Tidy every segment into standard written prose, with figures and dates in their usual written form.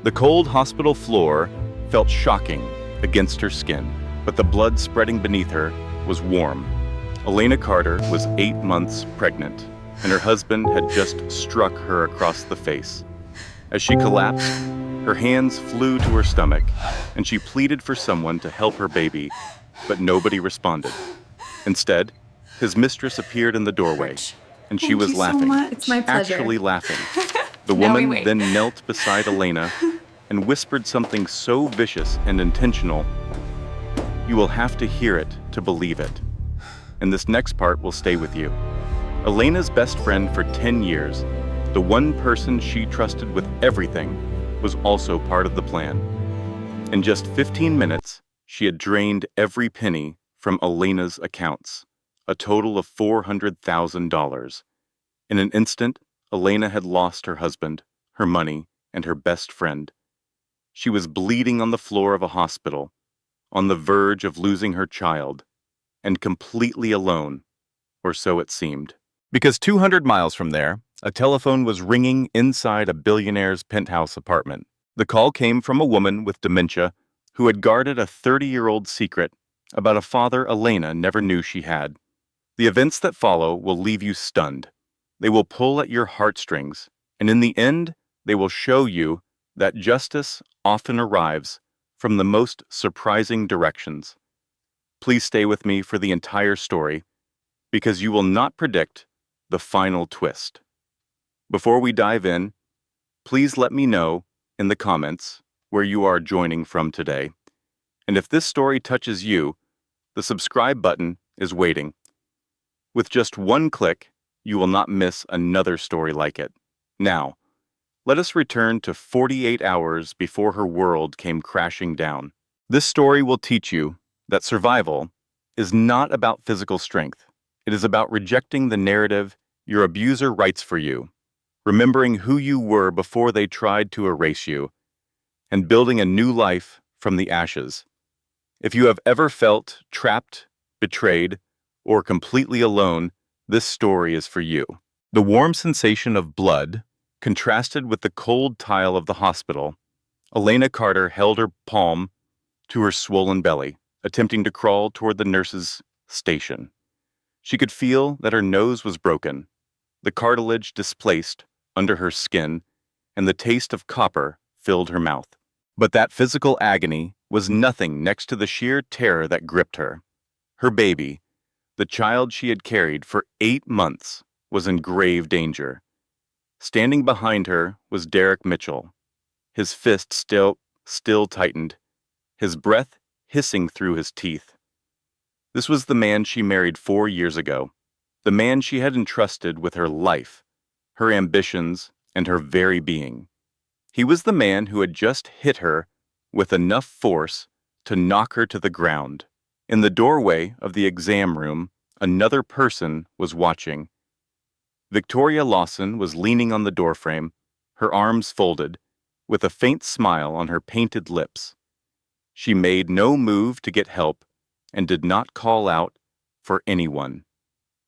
The cold hospital floor felt shocking against her skin, but the blood spreading beneath her was warm. Elena Carter was 8 months pregnant, and her husband had just struck her across the face. As she collapsed, her hands flew to her stomach, and she pleaded for someone to help her baby, but nobody responded. Instead, his mistress appeared in the doorway, and she was laughing. It's my pleasure. Actually laughing. The Now we woman wait. then knelt beside Elena and whispered something so vicious and intentional, you will have to hear it to believe it. And this next part will stay with you. Elena's best friend for 10 years, the one person she trusted with everything, was also part of the plan. In just 15 minutes, she had drained every penny from Elena's accounts, a total of $400,000. In an instant, Elena had lost her husband, her money, and her best friend. She was bleeding on the floor of a hospital, on the verge of losing her child, and completely alone, or so it seemed. Because 200 miles from there, a telephone was ringing inside a billionaire's penthouse apartment. The call came from a woman with dementia who had guarded a 30-year-old secret about a father Elena never knew she had. The events that follow will leave you stunned. They will pull at your heartstrings, and in the end, they will show you that justice often arrives from the most surprising directions. Please stay with me for the entire story, because you will not predict the final twist. Before we dive in, please let me know in the comments where you are joining from today. And if this story touches you, the subscribe button is waiting. With just one click, you will not miss another story like it. Now, let us return to 48 hours before her world came crashing down. This story will teach you that survival is not about physical strength. It is about rejecting the narrative your abuser writes for you, remembering who you were before they tried to erase you, and building a new life from the ashes. If you have ever felt trapped, betrayed, or completely alone, this story is for you. The warm sensation of blood contrasted with the cold tile of the hospital. Elena Carter held her palm to her swollen belly, attempting to crawl toward the nurse's station. She could feel that her nose was broken, the cartilage displaced under her skin, and the taste of copper filled her mouth. But that physical agony was nothing next to the sheer terror that gripped her. Her baby, the child she had carried for 8 months, was in grave danger. Standing behind her was Derek Mitchell, his fist still tightened, his breath hissing through his teeth. This was the man she married 4 years ago, the man she had entrusted with her life, her ambitions, and her very being. He was the man who had just hit her with enough force to knock her to the ground. In the doorway of the exam room, another person was watching. Victoria Lawson was leaning on the doorframe, her arms folded, with a faint smile on her painted lips. She made no move to get help and did not call out for anyone.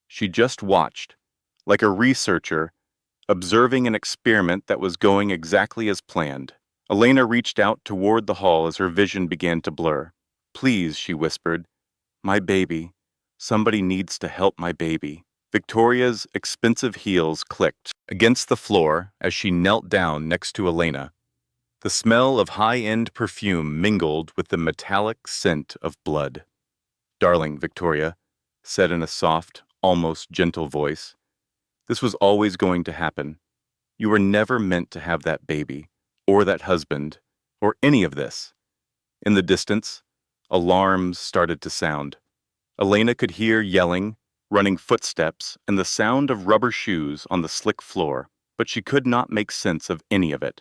She just watched, like a researcher observing an experiment that was going exactly as planned. Elena reached out toward the hall as her vision began to blur. "Please," she whispered, "my baby. Somebody needs to help my baby." Victoria's expensive heels clicked against the floor as she knelt down next to Elena. The smell of high-end perfume mingled with the metallic scent of blood. "Darling," Victoria said in a soft, almost gentle voice, "this was always going to happen. You were never meant to have that baby, or that husband, or any of this." In the distance, alarms started to sound. Elena could hear yelling, running footsteps, and the sound of rubber shoes on the slick floor, but she could not make sense of any of it.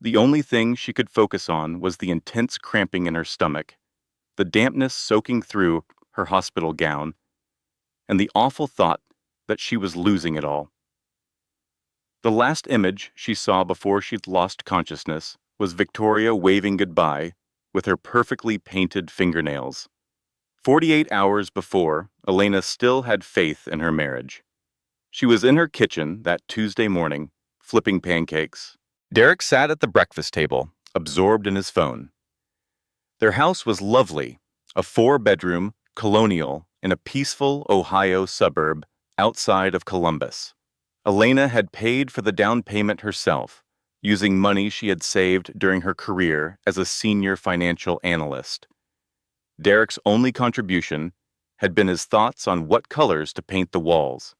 The only thing she could focus on was the intense cramping in her stomach, the dampness soaking through her hospital gown, and the awful thought that she was losing it all. The last image she saw before she'd lost consciousness was Victoria waving goodbye with her perfectly painted fingernails. 48 hours before, Elena still had faith in her marriage. She was in her kitchen that Tuesday morning, flipping pancakes, Derek sat at the breakfast table, absorbed in his phone. Their house was lovely, a four-bedroom, colonial, in a peaceful Ohio suburb outside of Columbus. Elena had paid for the down payment herself, using money she had saved during her career as a senior financial analyst. Derek's only contribution had been his thoughts on what colors to paint the walls.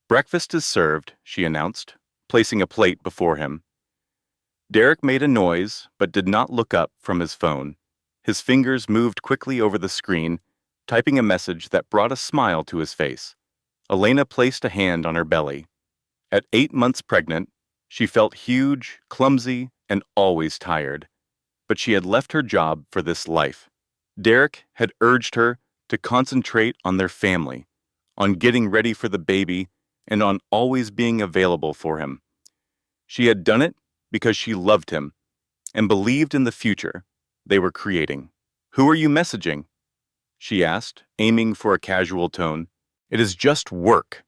"Breakfast is served," she announced, placing a plate before him. Derek made a noise but did not look up from his phone. His fingers moved quickly over the screen, typing a message that brought a smile to his face. Elena placed a hand on her belly. At 8 months pregnant, she felt huge, clumsy, and always tired. But she had left her job for this life. Derek had urged her to concentrate on their family, on getting ready for the baby, and on always being available for him. She had done it because she loved him and believed in the future they were creating. "Who are you messaging?" she asked, aiming for a casual tone. "It is just work."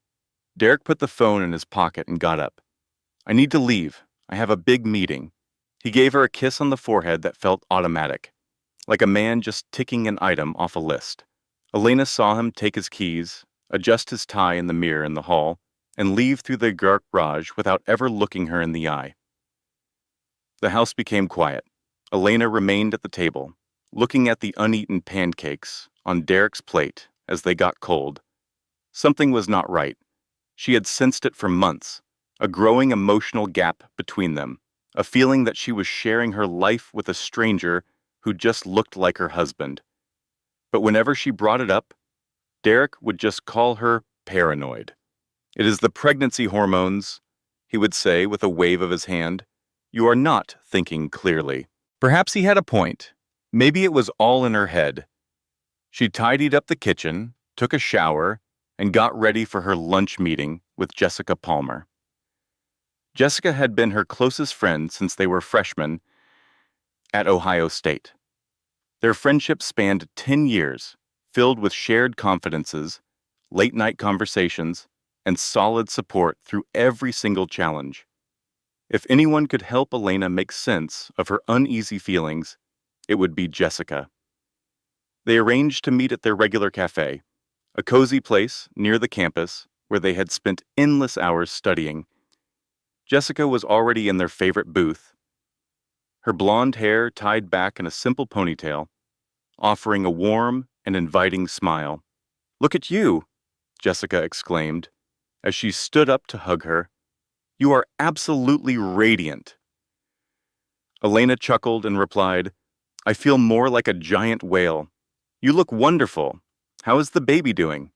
Derek put the phone in his pocket and got up. "I need to leave. I have a big meeting." He gave her a kiss on the forehead that felt automatic, like a man just ticking an item off a list. Elena saw him take his keys, adjust his tie in the mirror in the hall, and leave through the garage without ever looking her in the eye. The house became quiet. Elena remained at the table, looking at the uneaten pancakes on Derek's plate as they got cold. Something was not right. She had sensed it for months, a growing emotional gap between them, a feeling that she was sharing her life with a stranger who just looked like her husband. But whenever she brought it up, Derek would just call her paranoid. "It is the pregnancy hormones," he would say with a wave of his hand. "You are not thinking clearly." Perhaps he had a point. Maybe it was all in her head. She tidied up the kitchen, took a shower, and got ready for her lunch meeting with Jessica Palmer. Jessica had been her closest friend since they were freshmen at Ohio State. Their friendship spanned 10 years, filled with shared confidences, late-night conversations, and solid support through every single challenge. If anyone could help Elena make sense of her uneasy feelings, it would be Jessica. They arranged to meet at their regular cafe, a cozy place near the campus where they had spent endless hours studying. Jessica was already in their favorite booth, her blonde hair tied back in a simple ponytail, offering a warm and inviting smile. "Look at you," Jessica exclaimed, as she stood up to hug her. "You are absolutely radiant." Elena chuckled and replied, "I feel more like a giant whale. You look wonderful. How is the baby doing?"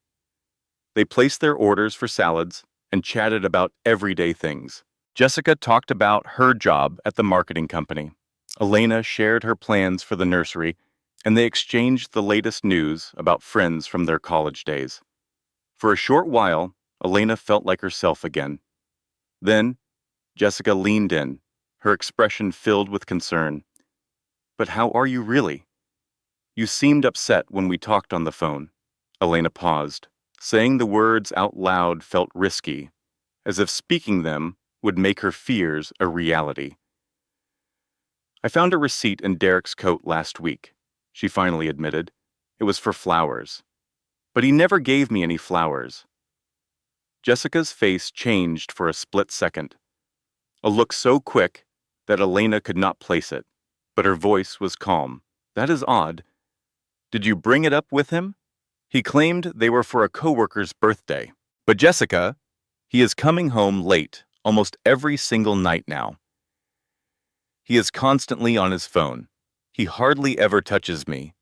They placed their orders for salads and chatted about everyday things. Jessica talked about her job at the marketing company. Elena shared her plans for the nursery, and they exchanged the latest news about friends from their college days. For a short while, Elena felt like herself again. Then, Jessica leaned in, her expression filled with concern. "But how are you really? You seemed upset when we talked on the phone." Elena paused. Saying the words out loud felt risky, as if speaking them would make her fears a reality. "I found a receipt in Derek's coat last week," she finally admitted. "It was for flowers. But he never gave me any flowers." Jessica's face changed for a split second, a look so quick that Elena could not place it, but her voice was calm. "That is odd. Did you bring it up with him?" "He claimed they were for a coworker's birthday. But Jessica, he is coming home late almost every single night now. He is constantly on his phone. He hardly ever touches me."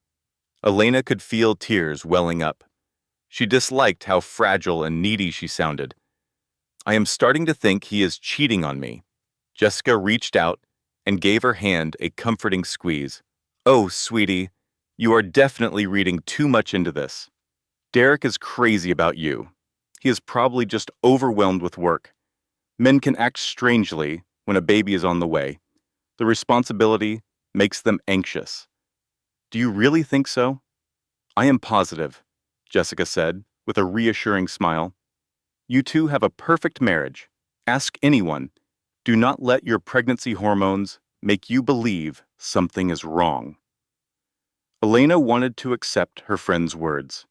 Elena could feel tears welling up. She disliked how fragile and needy she sounded. "I am starting to think he is cheating on me." Jessica reached out and gave her hand a comforting squeeze. "Oh, sweetie, you are definitely reading too much into this. Derek is crazy about you. He is probably just overwhelmed with work. Men can act strangely when a baby is on the way. The responsibility makes them anxious." "Do you really think so?" "I am positive," Jessica said, with a reassuring smile. "You two have a perfect marriage. Ask anyone. Do not let your pregnancy hormones make you believe something is wrong. Elena wanted to accept her friend's words.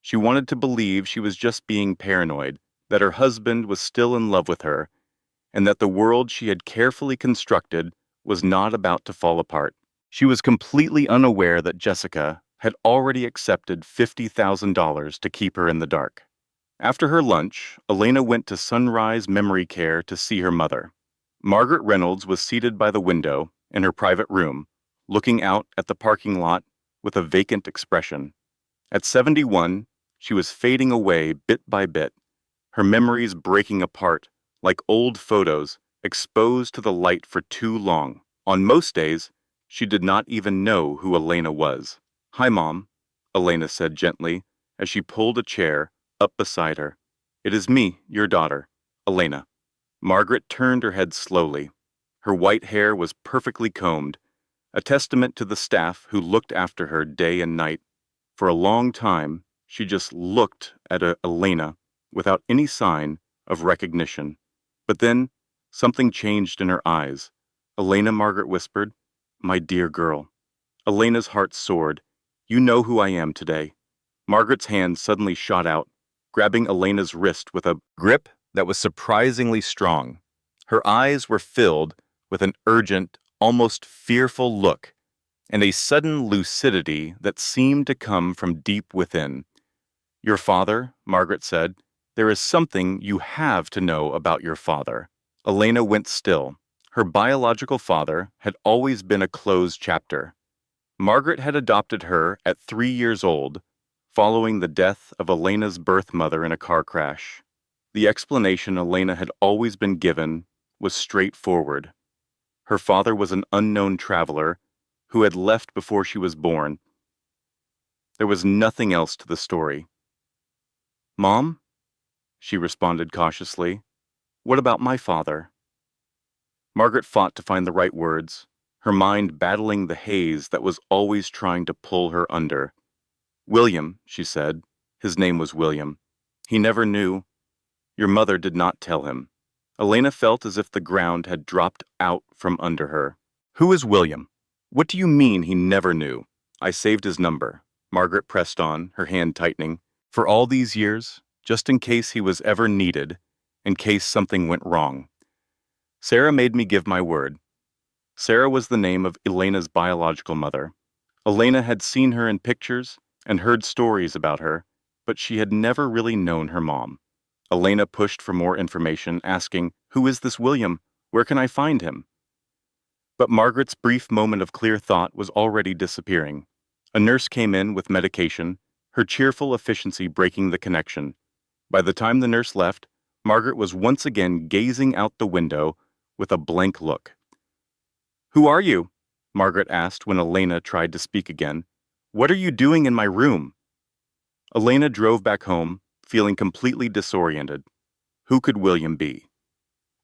She wanted to believe she was just being paranoid, that her husband was still in love with her, and that the world she had carefully constructed was not about to fall apart. She was completely unaware that Jessica had already accepted $50,000 to keep her in the dark. After her lunch, Elena went to Sunrise Memory Care to see her mother. Margaret Reynolds was seated by the window in her private room, looking out at the parking lot with a vacant expression. At 71, she was fading away bit by bit, her memories breaking apart like old photos exposed to the light for too long. On most days, she did not even know who Elena was. "Hi, Mom," Elena said gently as she pulled a chair up beside her. "It is me, your daughter, Elena." Margaret turned her head slowly. Her white hair was perfectly combed, a testament to the staff who looked after her day and night. For a long time, she just looked at Elena without any sign of recognition. But then, something changed in her eyes. "Elena," Margaret whispered, "my dear girl." Elena's heart soared. "You know who I am today." Margaret's hand suddenly shot out, grabbing Elena's wrist with a grip that was surprisingly strong. Her eyes were filled with an urgent, almost fearful look, and a sudden lucidity that seemed to come from deep within. "Your father," Margaret said. "There is something you have to know about your father." Elena went still. Her biological father had always been a closed chapter. Margaret had adopted her at 3 years old, following the death of Elena's birth mother in a car crash. The explanation Elena had always been given was straightforward. Her father was an unknown traveler who had left before she was born. There was nothing else to the story. "Mom?" she responded cautiously. "What about my father?" Margaret fought to find the right words, her mind battling the haze that was always trying to pull her under. "William," she said. "His name was William. He never knew. Your mother did not tell him." Elena felt as if the ground had dropped out from under her. "Who is William? What do you mean he never knew?" "I saved his number," Margaret pressed on, her hand tightening. "For all these years, just in case he was ever needed, in case something went wrong. Sarah made me give my word." Sarah was the name of Elena's biological mother. Elena had seen her in pictures and heard stories about her, but she had never really known her mom. Elena pushed for more information, asking, "Who is this William? Where can I find him?" But Margaret's brief moment of clear thought was already disappearing. A nurse came in with medication, her cheerful efficiency breaking the connection. By the time the nurse left, Margaret was once again gazing out the window with a blank look. "Who are you?" Margaret asked when Elena tried to speak again. "What are you doing in my room?" Elena drove back home, feeling completely disoriented. Who could William be?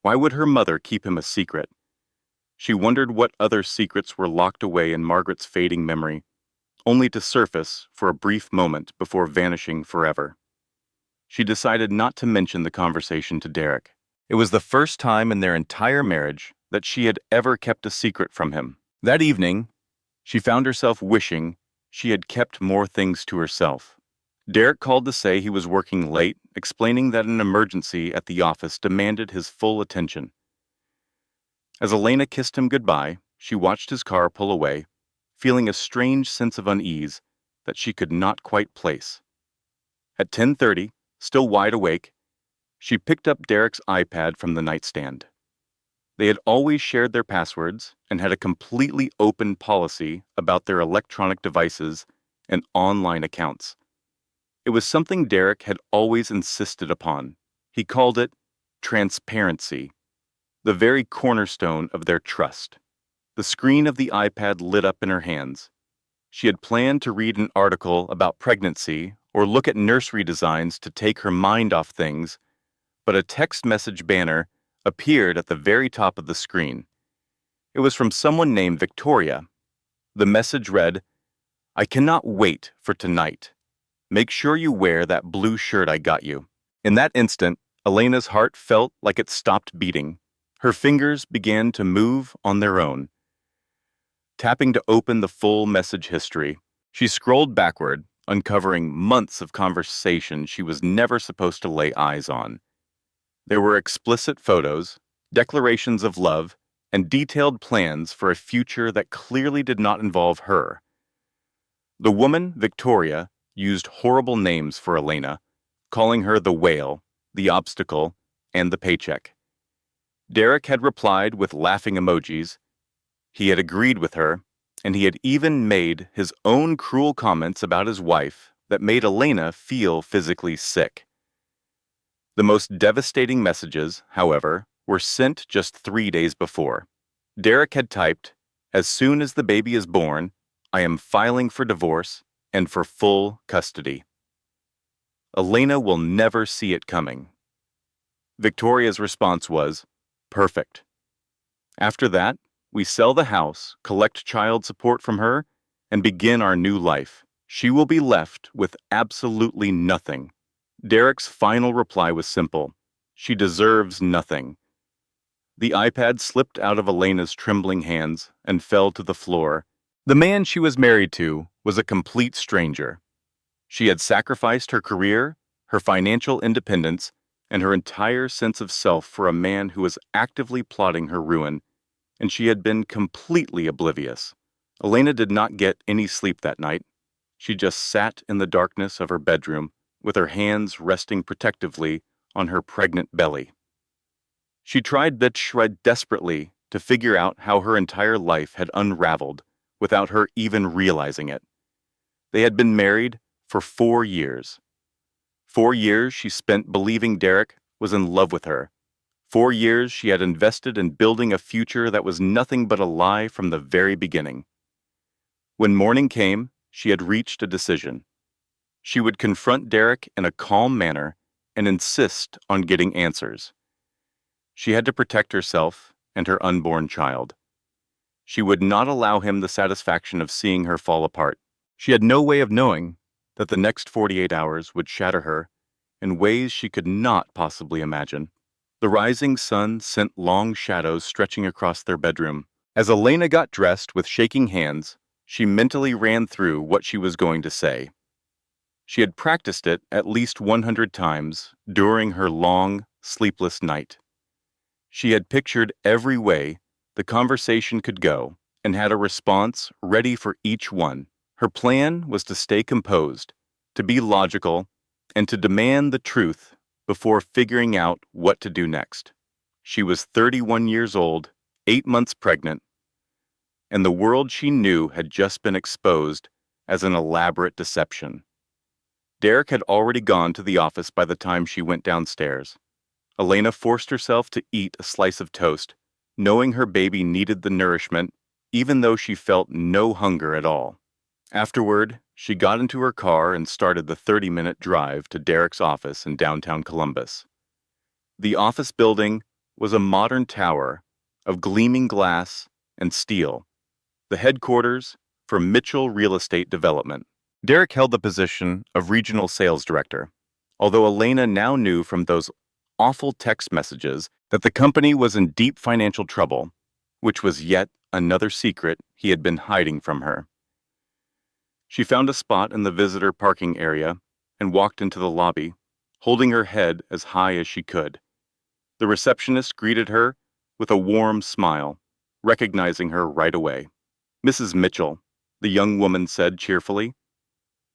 Why would her mother keep him a secret? She wondered what other secrets were locked away in Margaret's fading memory, only to surface for a brief moment before vanishing forever. She decided not to mention the conversation to Derek. It was the first time in their entire marriage that she had ever kept a secret from him. That evening, she found herself wishing she had kept more things to herself. Derek called to say he was working late, explaining that an emergency at the office demanded his full attention. As Elena kissed him goodbye, she watched his car pull away, feeling a strange sense of unease that she could not quite place. At 10:30, still wide awake, she picked up Derek's iPad from the nightstand. They had always shared their passwords and had a completely open policy about their electronic devices and online accounts. It was something Derek had always insisted upon. He called it transparency, the very cornerstone of their trust. The screen of the iPad lit up in her hands. She had planned to read an article about pregnancy or look at nursery designs to take her mind off things, but a text message banner appeared at the very top of the screen. It was from someone named Victoria. The message read, "I cannot wait for tonight. Make sure you wear that blue shirt I got you." In that instant, Elena's heart felt like it stopped beating. Her fingers began to move on their own, tapping to open the full message history. She scrolled backward, uncovering months of conversation she was never supposed to lay eyes on. There were explicit photos, declarations of love, and detailed plans for a future that clearly did not involve her. The woman, Victoria, used horrible names for Elena, calling her the whale, the obstacle, and the paycheck. Derek had replied with laughing emojis. He had agreed with her, and he had even made his own cruel comments about his wife that made Elena feel physically sick. The most devastating messages, however, were sent just 3 days before. Derek had typed, "As soon as the baby is born, I am filing for divorce and for full custody." Elena will never see it coming. Victoria's response was, "Perfect. After that, we sell the house, collect child support from her, and begin our new life. She will be left with absolutely nothing." Derek's final reply was simple. "She deserves nothing." The iPad slipped out of Elena's trembling hands and fell to the floor. The man she was married to was a complete stranger. She had sacrificed her career, her financial independence, and her entire sense of self for a man who was actively plotting her ruin, and she had been completely oblivious. Elena did not get any sleep that night. She just sat in the darkness of her bedroom, with her hands resting protectively on her pregnant belly. She tried desperately to figure out how her entire life had unraveled without her even realizing it. They had been married for 4 years. 4 years she spent believing Derek was in love with her. 4 years she had invested in building a future that was nothing but a lie from the very beginning. When morning came, she had reached a decision. She would confront Derek in a calm manner and insist on getting answers. She had to protect herself and her unborn child. She would not allow him the satisfaction of seeing her fall apart. She had no way of knowing that the next 48 hours would shatter her in ways she could not possibly imagine. The rising sun sent long shadows stretching across their bedroom. As Elena got dressed with shaking hands, she mentally ran through what she was going to say. She had practiced it at least 100 times during her long, sleepless night. She had pictured every way the conversation could go and had a response ready for each one. Her plan was to stay composed, to be logical, and to demand the truth before figuring out what to do next. She was 31 years old, 8 months pregnant, and the world she knew had just been exposed as an elaborate deception. Derek had already gone to the office by the time she went downstairs. Elena forced herself to eat a slice of toast, knowing her baby needed the nourishment, even though she felt no hunger at all. Afterward, she got into her car and started the 30-minute drive to Derek's office in downtown Columbus. The office building was a modern tower of gleaming glass and steel, the headquarters for Mitchell Real Estate Development. Derek held the position of regional sales director, although Elena now knew from those awful text messages that the company was in deep financial trouble, which was yet another secret he had been hiding from her. She found a spot in the visitor parking area and walked into the lobby, holding her head as high as she could. The receptionist greeted her with a warm smile, recognizing her right away. "Mrs. Mitchell," the young woman said cheerfully.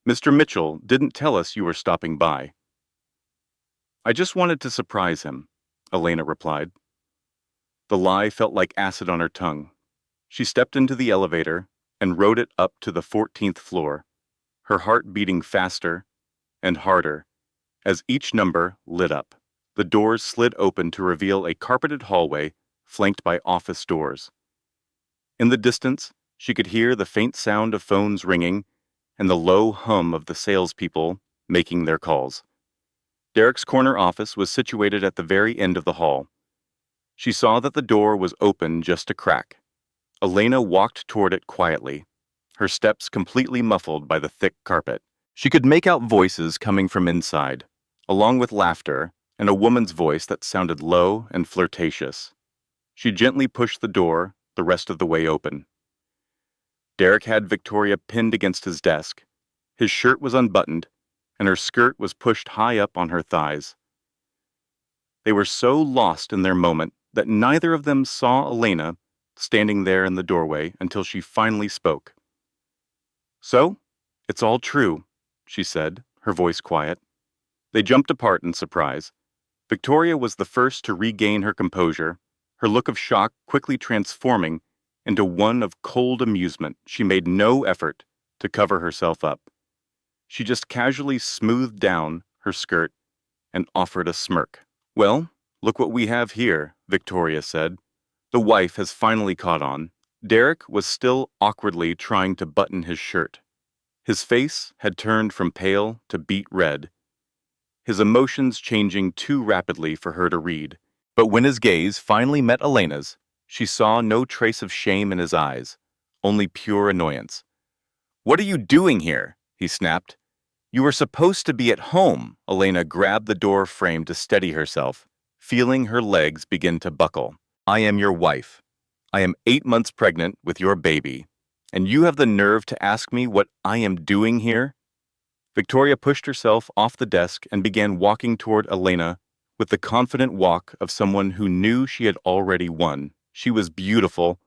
"Mr. Mitchell didn't tell us you were stopping by." "I just wanted to surprise him," Elena replied. The lie felt like acid on her tongue. She stepped into the elevator and rode it up to the 14th floor, her heart beating faster and harder as each number lit up. The doors slid open to reveal a carpeted hallway flanked by office doors. In the distance, she could hear the faint sound of phones ringing and the low hum of the salespeople making their calls. Derek's corner office was situated at the very end of the hall. She saw that the door was open just a crack. Elena walked toward it quietly, her steps completely muffled by the thick carpet. She could make out voices coming from inside, along with laughter and a woman's voice that sounded low and flirtatious. She gently pushed the door the rest of the way open. Derek had Victoria pinned against his desk. His shirt was unbuttoned, and her skirt was pushed high up on her thighs. They were so lost in their moment that neither of them saw Elena standing there in the doorway until she finally spoke. "So, it's all true," she said, her voice quiet. They jumped apart in surprise. Victoria was the first to regain her composure, her look of shock quickly transforming into one of cold amusement. She made no effort to cover herself up. She just casually smoothed down her skirt and offered a smirk. "Well, look what we have here," Victoria said. The wife has finally caught on. Derek was still awkwardly trying to button his shirt. His face had turned from pale to beet red, his emotions changing too rapidly for her to read. But when his gaze finally met Elena's, she saw no trace of shame in his eyes, only pure annoyance. "What are you doing here?" he snapped. "You were supposed to be at home." Elena grabbed the door frame to steady herself, feeling her legs begin to buckle. "I am your wife. I am 8 months pregnant with your baby, and you have the nerve to ask me what I am doing here?" Victoria pushed herself off the desk and began walking toward Elena with the confident walk of someone who knew she had already won. She was beautiful,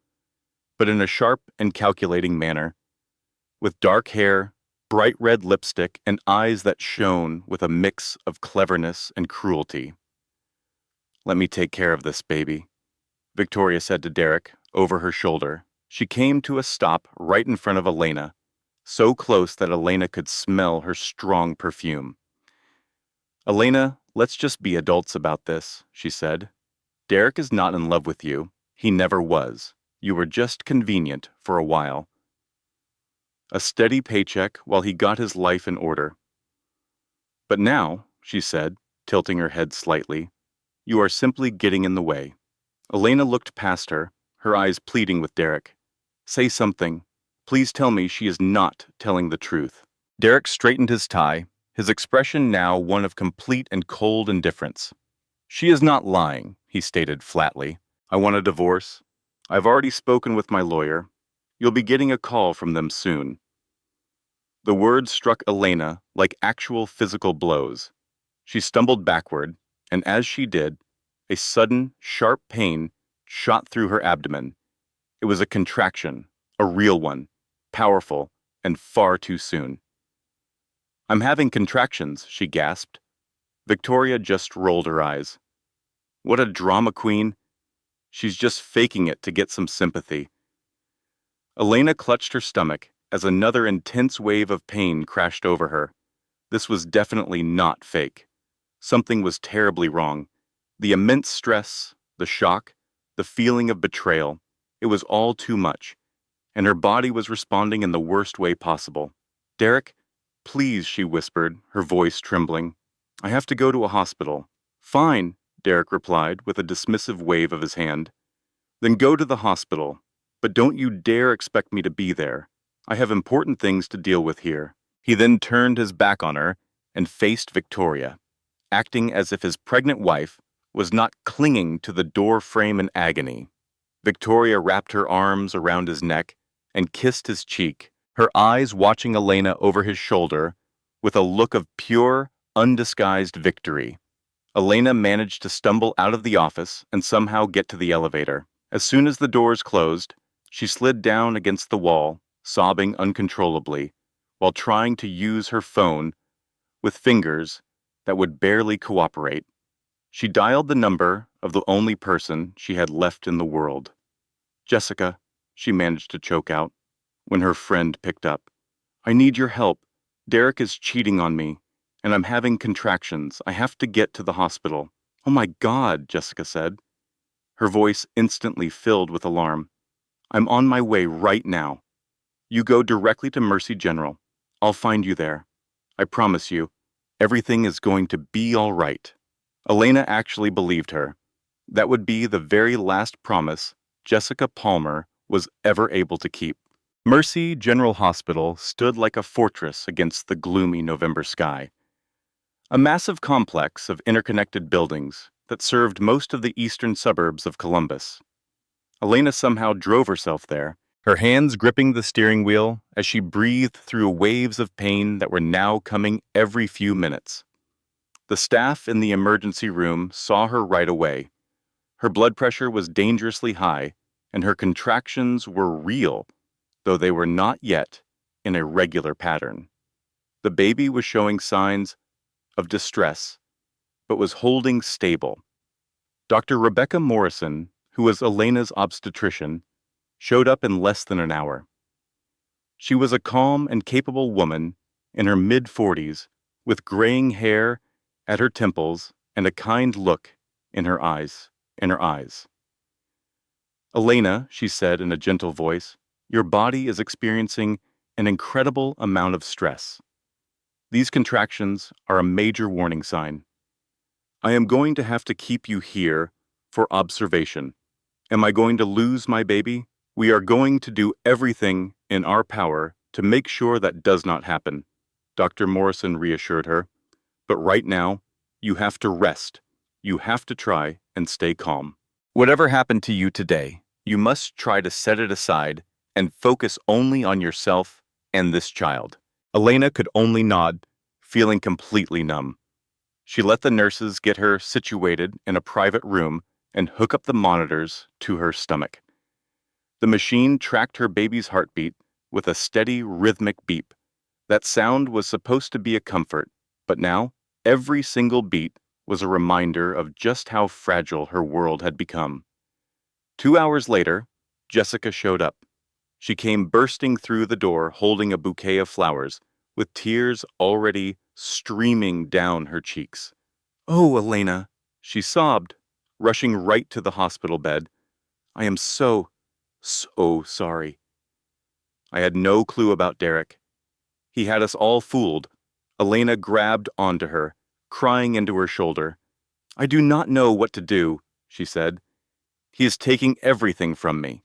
but in a sharp and calculating manner, with dark hair, bright red lipstick, and eyes that shone with a mix of cleverness and cruelty. "Let me take care of this, baby," Victoria said to Derek over her shoulder. She came to a stop right in front of Elena, so close that Elena could smell her strong perfume. "Elena, let's just be adults about this," she said. "Derek is not in love with you. He never was. You were just convenient for a while. A steady paycheck while he got his life in order. But now," she said, tilting her head slightly, "you are simply getting in the way." Elena looked past her, her eyes pleading with Derek. "Say something. Please tell me she is not telling the truth." Derek straightened his tie, his expression now one of complete and cold indifference. "She is not lying," he stated flatly. "I want a divorce. I've already spoken with my lawyer. You'll be getting a call from them soon." The words struck Elena like actual physical blows. She stumbled backward, and as she did, a sudden, sharp pain shot through her abdomen. It was a contraction, a real one, powerful, and far too soon. "I'm having contractions," she gasped. Victoria just rolled her eyes. What a drama queen. She's just faking it to get some sympathy. Elena clutched her stomach as another intense wave of pain crashed over her. This was definitely not fake. Something was terribly wrong. The immense stress, the shock, the feeling of betrayal, it was all too much, and her body was responding in the worst way possible. "Derek, please," she whispered, her voice trembling. "I have to go to a hospital." "Fine," Derek replied with a dismissive wave of his hand. "Then go to the hospital, but don't you dare expect me to be there. I have important things to deal with here." He then turned his back on her and faced Victoria, acting as if his pregnant wife was not clinging to the door frame in agony. Victoria wrapped her arms around his neck and kissed his cheek, her eyes watching Elena over his shoulder with a look of pure, undisguised victory. Elena managed to stumble out of the office and somehow get to the elevator. As soon as the doors closed, she slid down against the wall, sobbing uncontrollably, while trying to use her phone with fingers that would barely cooperate. She dialed the number of the only person she had left in the world. "Jessica," she managed to choke out, when her friend picked up. "I need your help. Derek is cheating on me, and I'm having contractions. I have to get to the hospital." "Oh my God," Jessica said, her voice instantly filled with alarm. "I'm on my way right now. You go directly to Mercy General. I'll find you there. I promise you, everything is going to be all right." Elena actually believed her. That would be the very last promise Jessica Palmer was ever able to keep. Mercy General Hospital stood like a fortress against the gloomy November sky. A massive complex of interconnected buildings that served most of the eastern suburbs of Columbus. Elena somehow drove herself there, her hands gripping the steering wheel as she breathed through waves of pain that were now coming every few minutes. The staff in the emergency room saw her right away. Her blood pressure was dangerously high, and her contractions were real, though they were not yet in a regular pattern. The baby was showing signs of distress, but was holding stable. Dr. Rebecca Morrison, who was Elena's obstetrician, showed up in less than an hour. She was a calm and capable woman in her mid-40s, with graying hair at her temples and a kind look in her eyes. Elena, she said in a gentle voice, your body is experiencing an incredible amount of stress. These contractions are a major warning sign. I am going to have to keep you here for observation. Am I going to lose my baby? We are going to do everything in our power to make sure that does not happen, Dr. Morrison reassured her. But right now, you have to rest. You have to try and stay calm. Whatever happened to you today, you must try to set it aside and focus only on yourself and this child. Elena could only nod, feeling completely numb. She let the nurses get her situated in a private room and hook up the monitors to her stomach. The machine tracked her baby's heartbeat with a steady, rhythmic beep. That sound was supposed to be a comfort, but now every single beat was a reminder of just how fragile her world had become. 2 hours later, Jessica showed up. She came bursting through the door holding a bouquet of flowers, with tears already streaming down her cheeks. "Oh, Elena," she sobbed, rushing right to the hospital bed. "I am so sorry. I had no clue about Derek. He had us all fooled." Elena grabbed onto her, crying into her shoulder. "I do not know what to do," she said. "He is taking everything from me.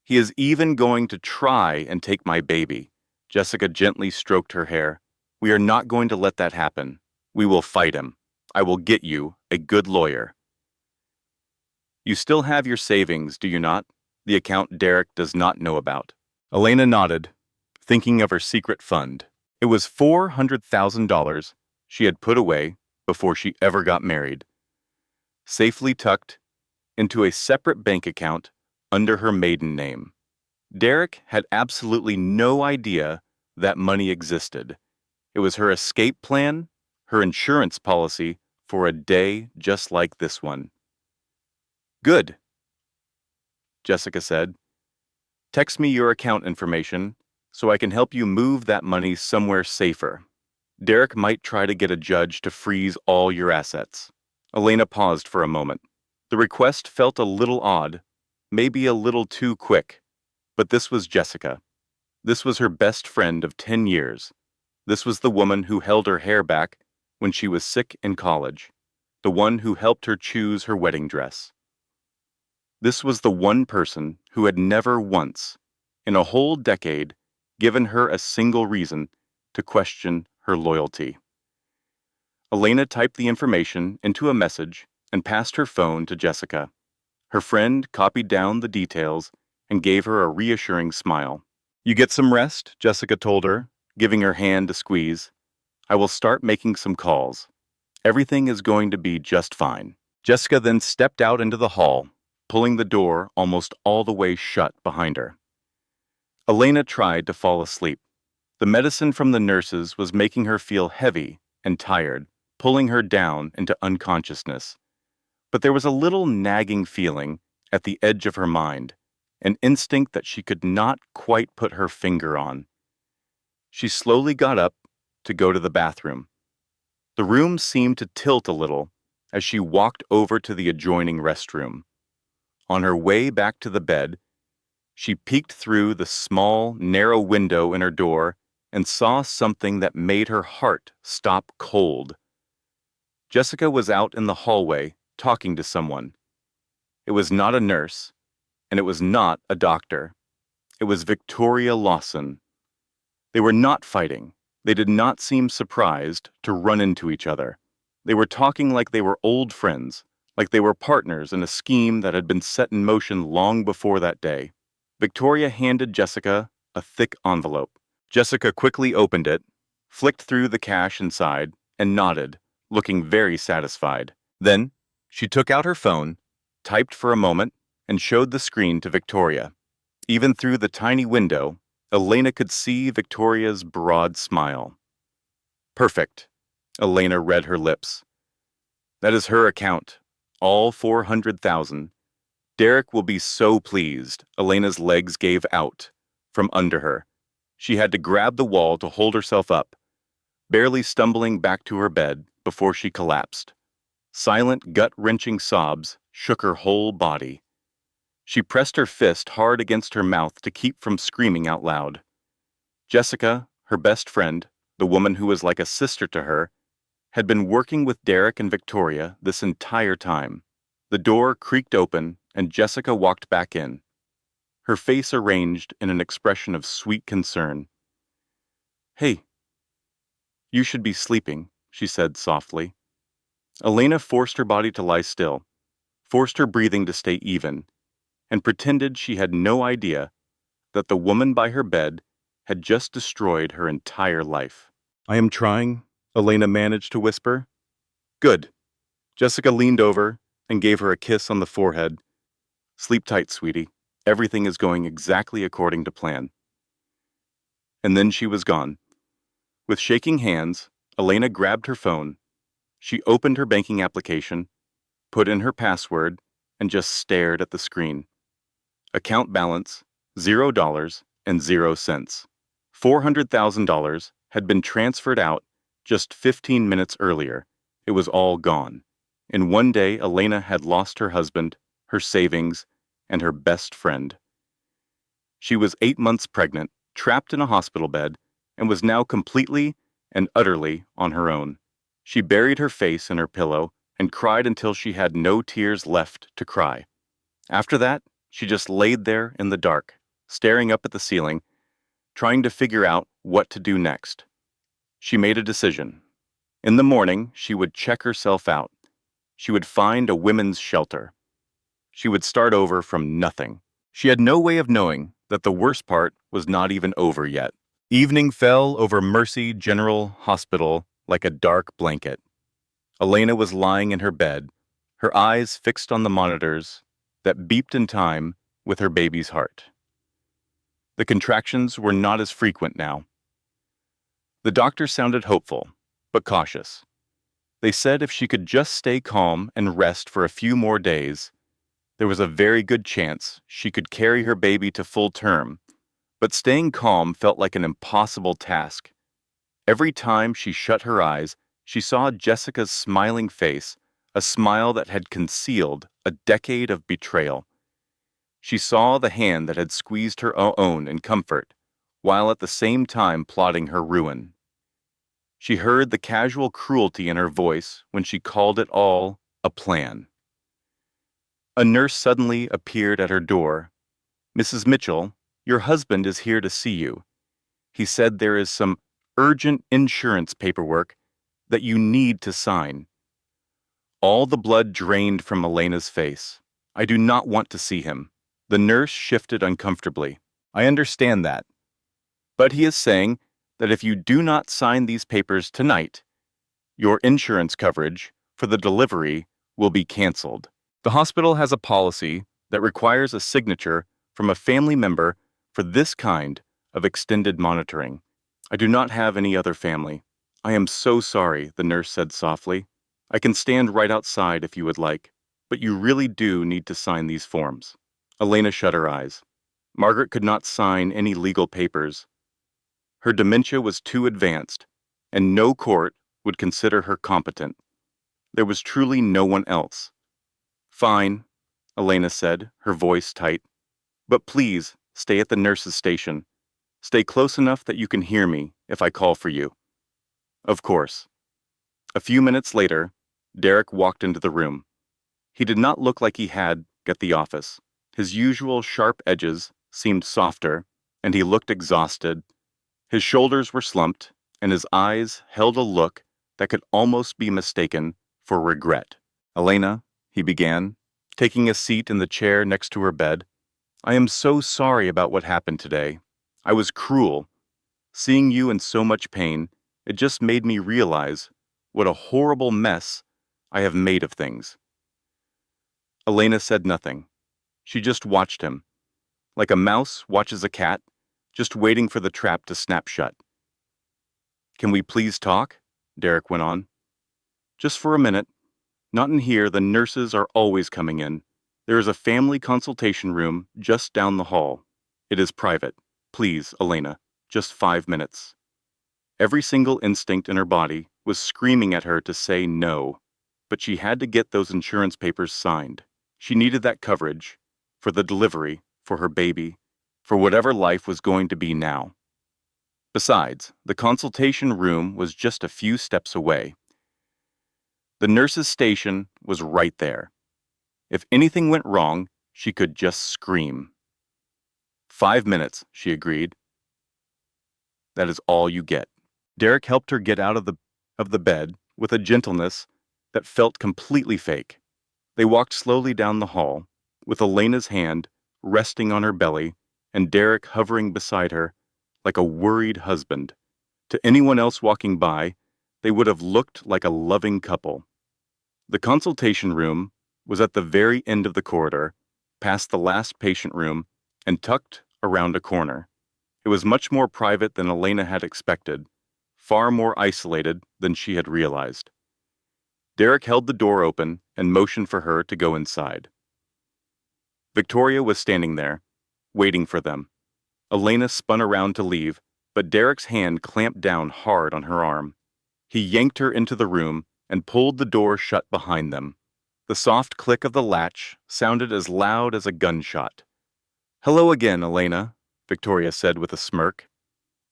He is even going to try and take my baby." Jessica gently stroked her hair. "We are not going to let that happen. We will fight him. I will get you a good lawyer." "You still have your savings, do you not? The account Derek does not know about." Elena nodded, thinking of her secret fund. It was $400,000 she had put away before she ever got married, safely tucked into a separate bank account under her maiden name. Derek had absolutely no idea that money existed. It was her escape plan, her insurance policy for a day just like this one. "Good," Jessica said. "Text me your account information so I can help you move that money somewhere safer. Derek might try to get a judge to freeze all your assets." Elena paused for a moment. The request felt a little odd, maybe a little too quick, but this was Jessica. This was her best friend of 10 years. This was the woman who held her hair back when she was sick in college, the one who helped her choose her wedding dress. This was the one person who had never once, in a whole decade, given her a single reason to question her loyalty. Elena typed the information into a message and passed her phone to Jessica. Her friend copied down the details and gave her a reassuring smile. "You get some rest," Jessica told her, giving her hand a squeeze. "I will start making some calls. Everything is going to be just fine." Jessica then stepped out into the hall, pulling the door almost all the way shut behind her. Elena tried to fall asleep. The medicine from the nurses was making her feel heavy and tired, pulling her down into unconsciousness. But there was a little nagging feeling at the edge of her mind, an instinct that she could not quite put her finger on. She slowly got up to go to the bathroom. The room seemed to tilt a little as she walked over to the adjoining restroom. On her way back to the bed, she peeked through the small, narrow window in her door and saw something that made her heart stop cold. Jessica was out in the hallway talking to someone. It was not a nurse, and it was not a doctor. It was Victoria Lawson. They were not fighting. They did not seem surprised to run into each other. They were talking like they were old friends, like they were partners in a scheme that had been set in motion long before that day. Victoria handed Jessica a thick envelope. Jessica quickly opened it, flicked through the cash inside, and nodded, looking very satisfied. Then, she took out her phone, typed for a moment, and showed the screen to Victoria. Even through the tiny window, Elena could see Victoria's broad smile. Perfect. Elena read her lips. That is her account. All 400,000. Derek will be so pleased. Elena's legs gave out from under her. She had to grab the wall to hold herself up, barely stumbling back to her bed before she collapsed. Silent, gut-wrenching sobs shook her whole body. She pressed her fist hard against her mouth to keep from screaming out loud. Jessica, her best friend, the woman who was like a sister to her, had been working with Derek and Victoria this entire time. The door creaked open, and Jessica walked back in, her face arranged in an expression of sweet concern. "Hey, you should be sleeping," she said softly. Elena forced her body to lie still, forced her breathing to stay even, and pretended she had no idea that the woman by her bed had just destroyed her entire life. "I am trying," Elena managed to whisper. "Good." Jessica leaned over and gave her a kiss on the forehead. "Sleep tight, sweetie. Everything is going exactly according to plan." And then she was gone. With shaking hands, Elena grabbed her phone. She opened her banking application, put in her password, and just stared at the screen. Account balance, $0.00. $400,000 had been transferred out just 15 minutes earlier. It was all gone. In one day, Elena had lost her husband, her savings, and her best friend. She was 8 months pregnant, trapped in a hospital bed, and was now completely and utterly on her own. She buried her face in her pillow and cried until she had no tears left to cry. After that, she just laid there in the dark, staring up at the ceiling, trying to figure out what to do next. She made a decision. In the morning, she would check herself out. She would find a women's shelter. She would start over from nothing. She had no way of knowing that the worst part was not even over yet. Evening fell over Mercy General Hospital like a dark blanket. Elena was lying in her bed, her eyes fixed on the monitors that beeped in time with her baby's heart. The contractions were not as frequent now. The doctor sounded hopeful, but cautious. They said if she could just stay calm and rest for a few more days, there was a very good chance she could carry her baby to full term, but staying calm felt like an impossible task. Every time she shut her eyes, she saw Jessica's smiling face, a smile that had concealed a decade of betrayal. She saw the hand that had squeezed her own in comfort, while at the same time plotting her ruin. She heard the casual cruelty in her voice when she called it all a plan. A nurse suddenly appeared at her door. "Mrs. Mitchell, your husband is here to see you. He said there is some urgent insurance paperwork that you need to sign." All the blood drained from Elena's face. "I do not want to see him." The nurse shifted uncomfortably. "I understand that. But he is saying that if you do not sign these papers tonight, your insurance coverage for the delivery will be canceled. The hospital has a policy that requires a signature from a family member for this kind of extended monitoring. I do not have any other family. I am so sorry," the nurse said softly. "I can stand right outside if you would like, but you really do need to sign these forms." Elena shut her eyes. Margaret could not sign any legal papers. Her dementia was too advanced, and no court would consider her competent. There was truly no one else. "Fine," Elena said, her voice tight. "But please stay at the nurse's station. Stay close enough that you can hear me if I call for you." "Of course." A few minutes later, Derek walked into the room. He did not look like he had at the office. His usual sharp edges seemed softer, and he looked exhausted. His shoulders were slumped, and his eyes held a look that could almost be mistaken for regret. "Elena, he began, taking a seat in the chair next to her bed. "I am so sorry about what happened today. I was cruel. Seeing you in so much pain, it just made me realize what a horrible mess I have made of things." Elena said nothing. She just watched him, like a mouse watches a cat, just waiting for the trap to snap shut. "Can we please talk?" Derek went on. "Just for a minute. Not in here, the nurses are always coming in. There is a family consultation room just down the hall. It is private. Please, Elena, just 5 minutes." Every single instinct in her body was screaming at her to say no, but she had to get those insurance papers signed. She needed that coverage, for the delivery, for her baby, for whatever life was going to be now. Besides, the consultation room was just a few steps away. The nurse's station was right there. If anything went wrong, she could just scream. 5 minutes, she agreed. That is all you get. Derek helped her get out of the bed with a gentleness that felt completely fake. They walked slowly down the hall, with Elena's hand resting on her belly and Derek hovering beside her like a worried husband. To anyone else walking by, they would have looked like a loving couple. The consultation room was at the very end of the corridor, past the last patient room, and tucked around a corner. It was much more private than Elena had expected, far more isolated than she had realized. Derek held the door open and motioned for her to go inside. Victoria was standing there, waiting for them. Elena spun around to leave, but Derek's hand clamped down hard on her arm. He yanked her into the room and pulled the door shut behind them. The soft click of the latch sounded as loud as a gunshot. "Hello again, Elena," Victoria said with a smirk.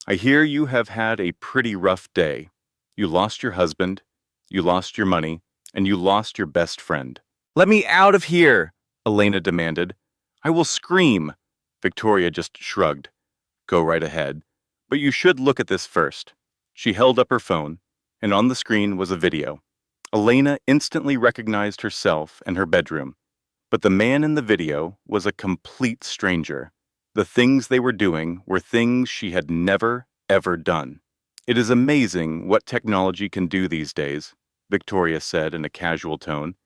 "I hear you have had a pretty rough day. You lost your husband, you lost your money, and you lost your best friend." "Let me out of here," Elena demanded. "I will scream." Victoria just shrugged. "Go right ahead. But you should look at this first." She held up her phone, and on the screen was a video. Elena instantly recognized herself and her bedroom, but the man in the video was a complete stranger. The things they were doing were things she had never, ever done. "It is amazing what technology can do these days," Victoria said in a casual tone.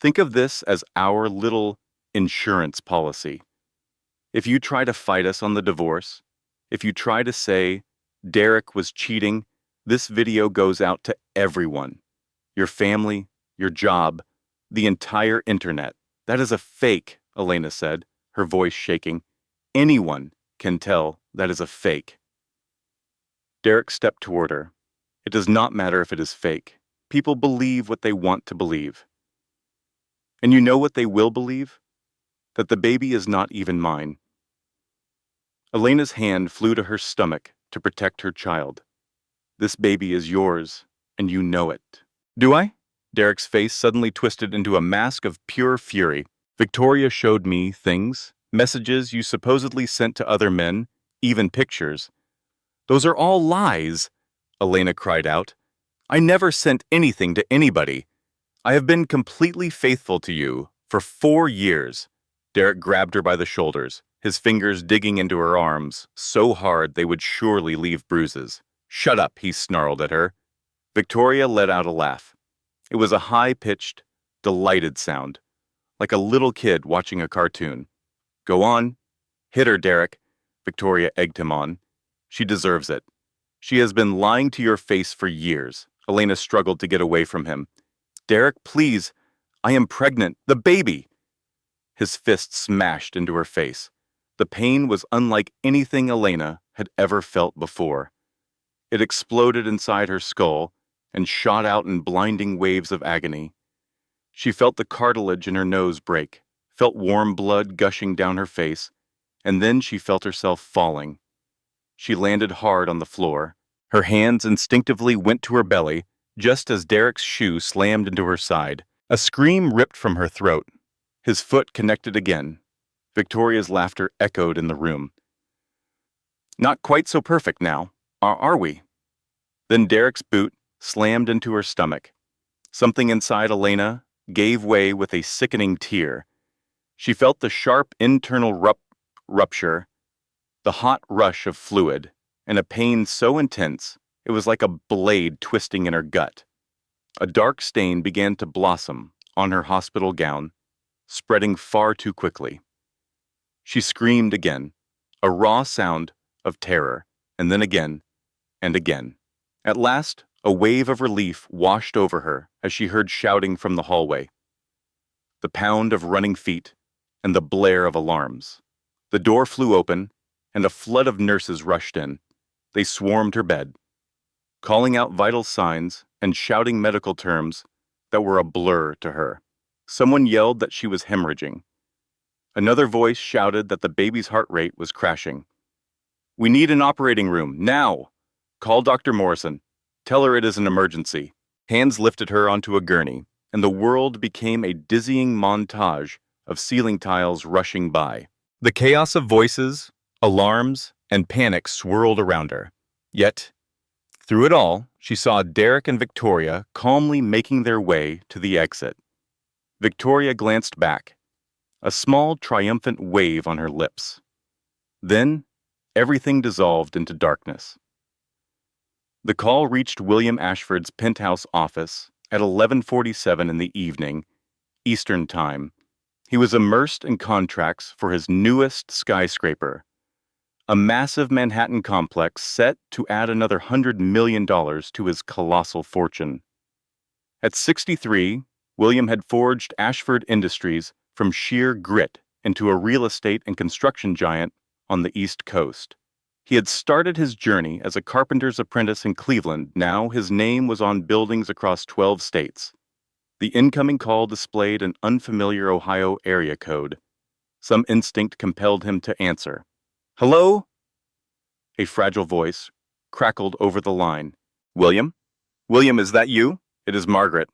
"Think of this as our little insurance policy. If you try to fight us on the divorce, if you try to say Derek was cheating, this video goes out to everyone. Your family, your job, the entire internet. That is a fake," Elena said, her voice shaking. "Anyone can tell that is a fake." Derek stepped toward her. "It does not matter if it is fake. People believe what they want to believe. And you know what they will believe? That the baby is not even mine." Elena's hand flew to her stomach to protect her child. "This baby is yours, and you know it." "Do I?" Derek's face suddenly twisted into a mask of pure fury. "Victoria showed me things, messages you supposedly sent to other men, even pictures. Those are all lies," Elena cried out. "I never sent anything to anybody. I have been completely faithful to you for 4 years." Derek grabbed her by the shoulders, his fingers digging into her arms so hard they would surely leave bruises. "Shut up," he snarled at her. Victoria let out a laugh. It was a high-pitched, delighted sound, like a little kid watching a cartoon. "Go on. Hit her, Derek," Victoria egged him on. "She deserves it. She has been lying to your face for years." Elena struggled to get away from him. "Derek, please. I am pregnant. The baby." His fist smashed into her face. The pain was unlike anything Elena had ever felt before. It exploded inside her skull and shot out in blinding waves of agony. She felt the cartilage in her nose break, felt warm blood gushing down her face, and then she felt herself falling. She landed hard on the floor. Her hands instinctively went to her belly, just as Derek's shoe slammed into her side. A scream ripped from her throat. His foot connected again. Victoria's laughter echoed in the room. "Not quite so perfect now, are we?" Then Derek's boot slammed into her stomach. Something inside Elena gave way with a sickening tear. She felt the sharp internal rupture, the hot rush of fluid, and a pain so intense it was like a blade twisting in her gut. A dark stain began to blossom on her hospital gown, spreading far too quickly. She screamed again, a raw sound of terror, and then again and again. At last, a wave of relief washed over her as she heard shouting from the hallway, the pound of running feet, and the blare of alarms. The door flew open, and a flood of nurses rushed in. They swarmed her bed, calling out vital signs and shouting medical terms that were a blur to her. Someone yelled that she was hemorrhaging. Another voice shouted that the baby's heart rate was crashing. "We need an operating room, now! Call Dr. Morrison. Tell her it is an emergency." Hands lifted her onto a gurney, and the world became a dizzying montage of ceiling tiles rushing by. The chaos of voices, alarms, and panic swirled around her. Yet, through it all, she saw Derek and Victoria calmly making their way to the exit. Victoria glanced back, a small triumphant wave on her lips. Then, everything dissolved into darkness. The call reached William Ashford's penthouse office at 11:47 in the evening, Eastern Time. He was immersed in contracts for his newest skyscraper, a massive Manhattan complex set to add another $100 million to his colossal fortune. At 63, William had forged Ashford Industries from sheer grit into a real estate and construction giant on the East Coast. He had started his journey as a carpenter's apprentice in Cleveland. Now his name was on buildings across 12 states. The incoming call displayed an unfamiliar Ohio area code. Some instinct compelled him to answer. "Hello?" A fragile voice crackled over the line. "William? William, is that you? It is Margaret.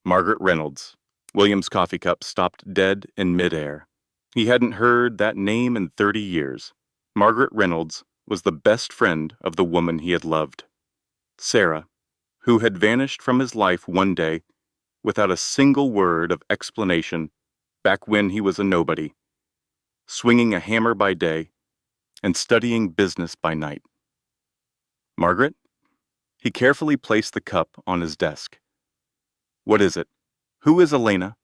Margaret Reynolds." William's coffee cup stopped dead in midair. He hadn't heard that name in 30 years. Margaret Reynolds was the best friend of the woman he had loved. Sarah, who had vanished from his life one day without a single word of explanation back when he was a nobody, swinging a hammer by day and studying business by night. Margaret? He carefully placed the cup on his desk. "What is it? Who is Elena?"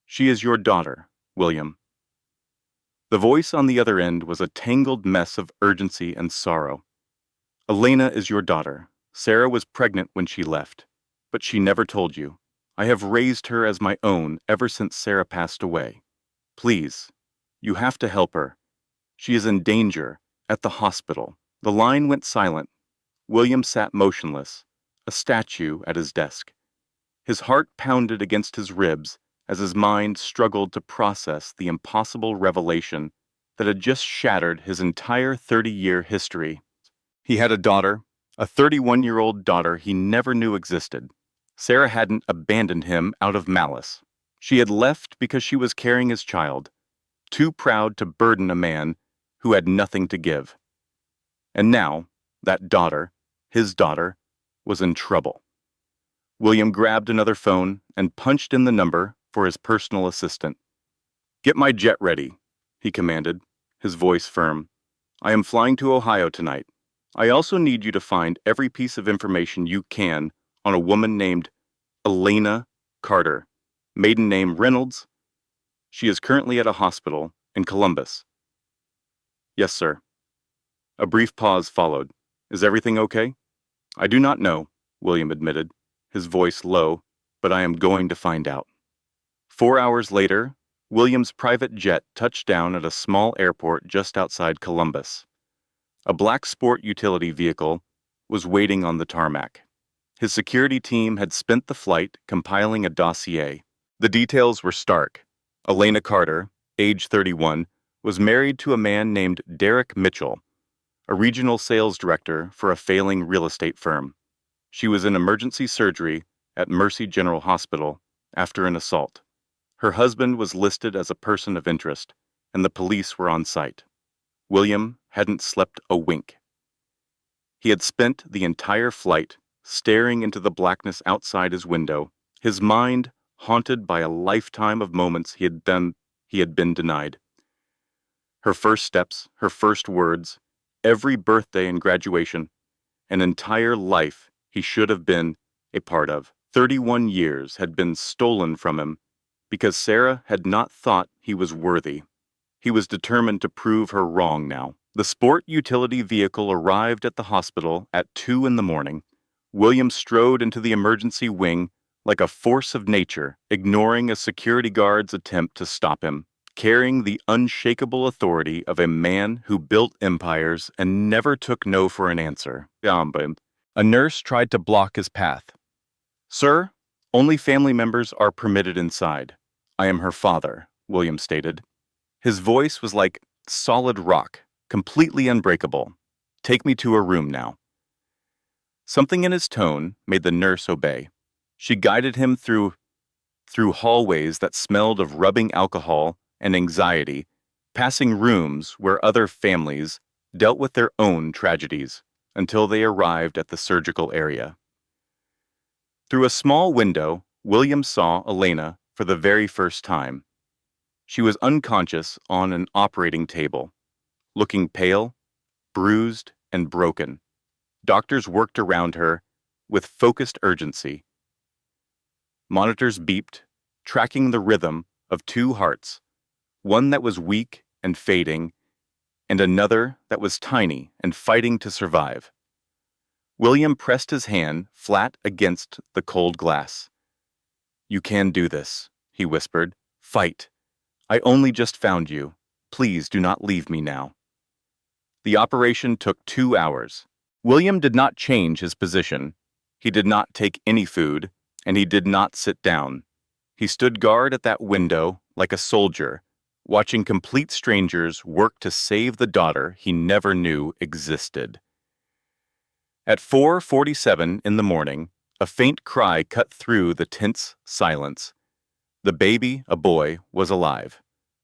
"She is your daughter, William." The voice on the other end was a tangled mess of urgency and sorrow. "Elena is your daughter. Sarah was pregnant when she left, but she never told you. I have raised her as my own ever since Sarah passed away. Please, you have to help her. She is in danger, at the hospital." The line went silent. William sat motionless, a statue at his desk. His heart pounded against his ribs as his mind struggled to process the impossible revelation that had just shattered his entire 30-year history. He had a daughter, a 31-year-old daughter he never knew existed. Sarah hadn't abandoned him out of malice. She had left because she was carrying his child, too proud to burden a man who had nothing to give. And now, that daughter, his daughter, was in trouble. William grabbed another phone and punched in the number for his personal assistant. "Get my jet ready," he commanded, his voice firm. "I am flying to Ohio tonight. I also need you to find every piece of information you can on a woman named Elena Carter, maiden name Reynolds. She is currently at a hospital in Columbus." "Yes, sir." A brief pause followed. "Is everything okay?" "I do not know," William admitted, his voice low, "but I am going to find out." 4 hours later, William's private jet touched down at a small airport just outside Columbus. A black sport utility vehicle was waiting on the tarmac. His security team had spent the flight compiling a dossier. The details were stark. Elena Carter, age 31, was married to a man named Derek Mitchell, a regional sales director for a failing real estate firm. She was in emergency surgery at Mercy General Hospital after an assault. Her husband was listed as a person of interest, and the police were on site. William hadn't slept a wink. He had spent the entire flight staring into the blackness outside his window, his mind haunted by a lifetime of moments he had been denied. Her first steps, her first words, every birthday and graduation, an entire life he should have been a part of. 31 years had been stolen from him because Sarah had not thought he was worthy. He was determined to prove her wrong now. The sport utility vehicle arrived at the hospital at 2 in the morning. William strode into the emergency wing like a force of nature, ignoring a security guard's attempt to stop him, carrying the unshakable authority of a man who built empires and never took no for an answer. A nurse tried to block his path. "Sir, only family members are permitted inside. I am her father," William stated. His voice was like solid rock, completely unbreakable. "Take me to her room now." Something in his tone made the nurse obey. She guided him through hallways that smelled of rubbing alcohol and anxiety, passing rooms where other families dealt with their own tragedies, until they arrived at the surgical area. Through a small window, William saw Elena for the very first time. She was unconscious on an operating table, looking pale, bruised, and broken. Doctors worked around her with focused urgency. Monitors beeped, tracking the rhythm of two hearts, one that was weak and fading, and another that was tiny and fighting to survive. William pressed his hand flat against the cold glass. "You can do this," he whispered. "Fight. I only just found you. Please do not leave me now." The operation took 2 hours. William did not change his position. He did not take any food, and he did not sit down. He stood guard at that window like a soldier, watching complete strangers work to save the daughter he never knew existed. At 4:47 in the morning, a faint cry cut through the tense silence. The baby, a boy, was alive.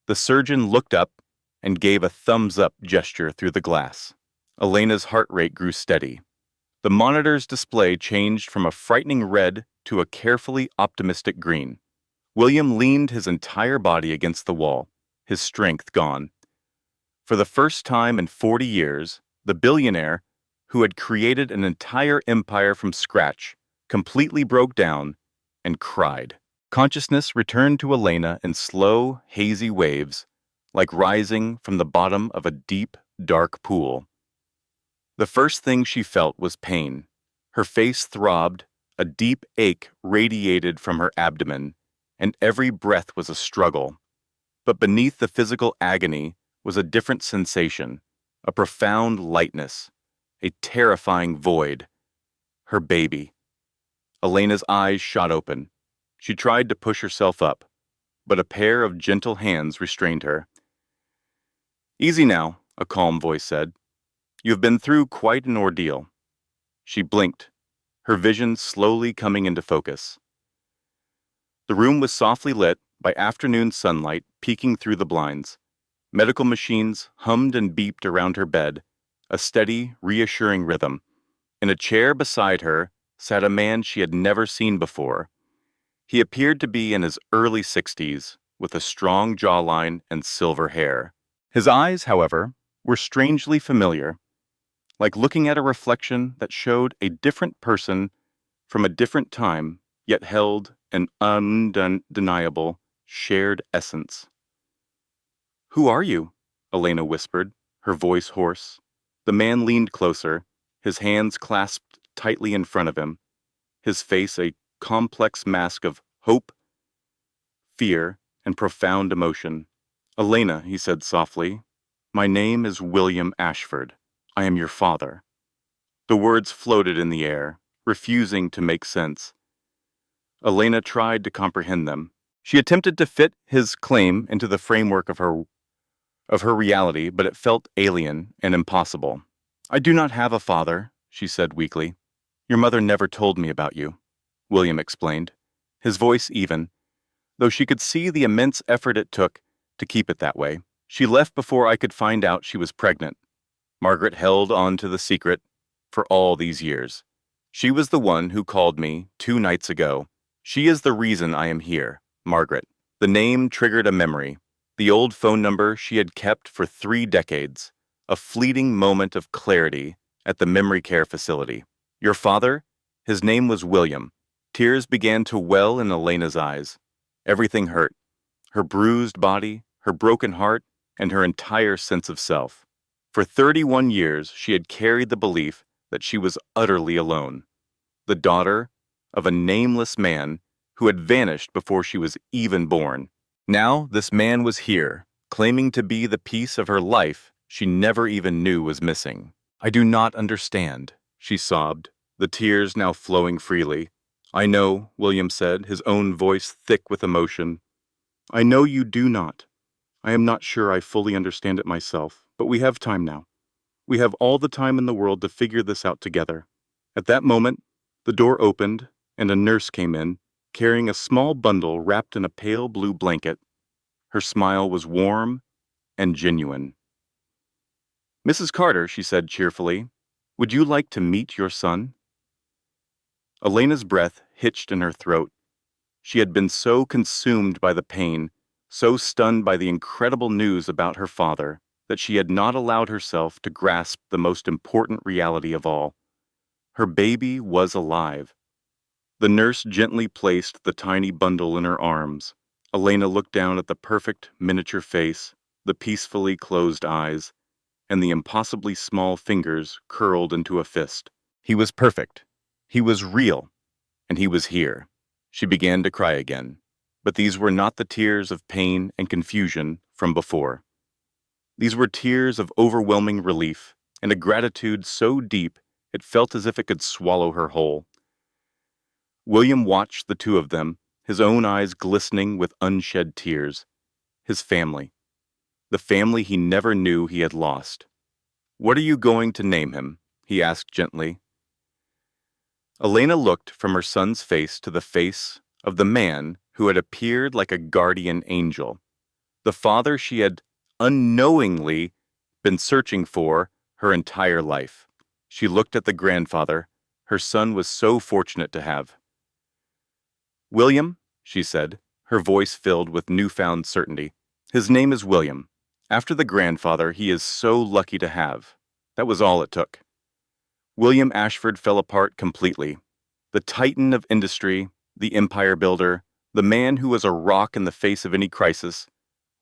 The surgeon looked up and gave a thumbs-up gesture through the glass. Elena's heart rate grew steady. The monitor's display changed from a frightening red to a carefully optimistic green. William leaned his entire body against the wall, his strength gone. For the first time in 40 years, the billionaire, who had created an entire empire from scratch, completely broke down and cried. Consciousness returned to Elena in slow, hazy waves, like rising from the bottom of a deep, dark pool. The first thing she felt was pain. Her face throbbed, a deep ache radiated from her abdomen, and every breath was a struggle. But beneath the physical agony was a different sensation, a profound lightness, a terrifying void. Her baby. Elena's eyes shot open. She tried to push herself up, but a pair of gentle hands restrained her. "Easy now," a calm voice said. "You have been through quite an ordeal." She blinked, her vision slowly coming into focus. The room was softly lit by afternoon sunlight peeking through the blinds. Medical machines hummed and beeped around her bed, a steady, reassuring rhythm. In a chair beside her sat a man she had never seen before. He appeared to be in his early 60s, with a strong jawline and silver hair. His eyes, however, were strangely familiar, like looking at a reflection that showed a different person from a different time, yet held an undeniable, shared essence. "Who are you?" Elena whispered, her voice hoarse. The man leaned closer, his hands clasped tightly in front of him, his face a complex mask of hope, fear, and profound emotion. "Elena," he said softly, "my name is William Ashford. I am your father." The words floated in the air, refusing to make sense. Elena tried to comprehend them. She attempted to fit his claim into the framework of her reality, but it felt alien and impossible. "I do not have a father," she said weakly. "Your mother never told me about you," William explained, his voice even, though she could see the immense effort it took to keep it that way. "She left before I could find out she was pregnant." Margaret held on to the secret for all these years. "She was the one who called me 2 nights ago She is the reason I am here, Margaret. The name triggered a memory. The old phone number she had kept for 3 decades. A fleeting moment of clarity at the memory care facility. Your father? His name was William. Tears began to well in Elena's eyes. Everything hurt. Her bruised body, her broken heart, and her entire sense of self. For 31 years, she had carried the belief that she was utterly alone. The daughter of a nameless man who had vanished before she was even born. Now, this man was here, claiming to be the piece of her life she never even knew was missing. I do not understand, she sobbed, the tears now flowing freely. I know, William said, his own voice thick with emotion. I know you do not. I am not sure I fully understand it myself, but we have time now. We have all the time in the world to figure this out together. At that moment, the door opened, and a nurse came in, carrying a small bundle wrapped in a pale blue blanket. Her smile was warm and genuine. Mrs. Carter, she said cheerfully, would you like to meet your son? Elena's breath hitched in her throat. She had been so consumed by the pain, so stunned by the incredible news about her father, that she had not allowed herself to grasp the most important reality of all. Her baby was alive. The nurse gently placed the tiny bundle in her arms. Elena looked down at the perfect miniature face, the peacefully closed eyes, and the impossibly small fingers curled into a fist. He was perfect. He was real. And he was here. She began to cry again. But these were not the tears of pain and confusion from before. These were tears of overwhelming relief and a gratitude so deep it felt as if it could swallow her whole. William watched the two of them, his own eyes glistening with unshed tears. His family. The family he never knew he had lost. What are you going to name him? He asked gently. Elena looked from her son's face to the face of the man who had appeared like a guardian angel, the father she had unknowingly been searching for her entire life. She looked at the grandfather her son was so fortunate to have. William, she said, her voice filled with newfound certainty. His name is William. After the grandfather he is so lucky to have. That was all it took. William Ashford fell apart completely. The titan of industry, the empire builder, the man who was a rock in the face of any crisis,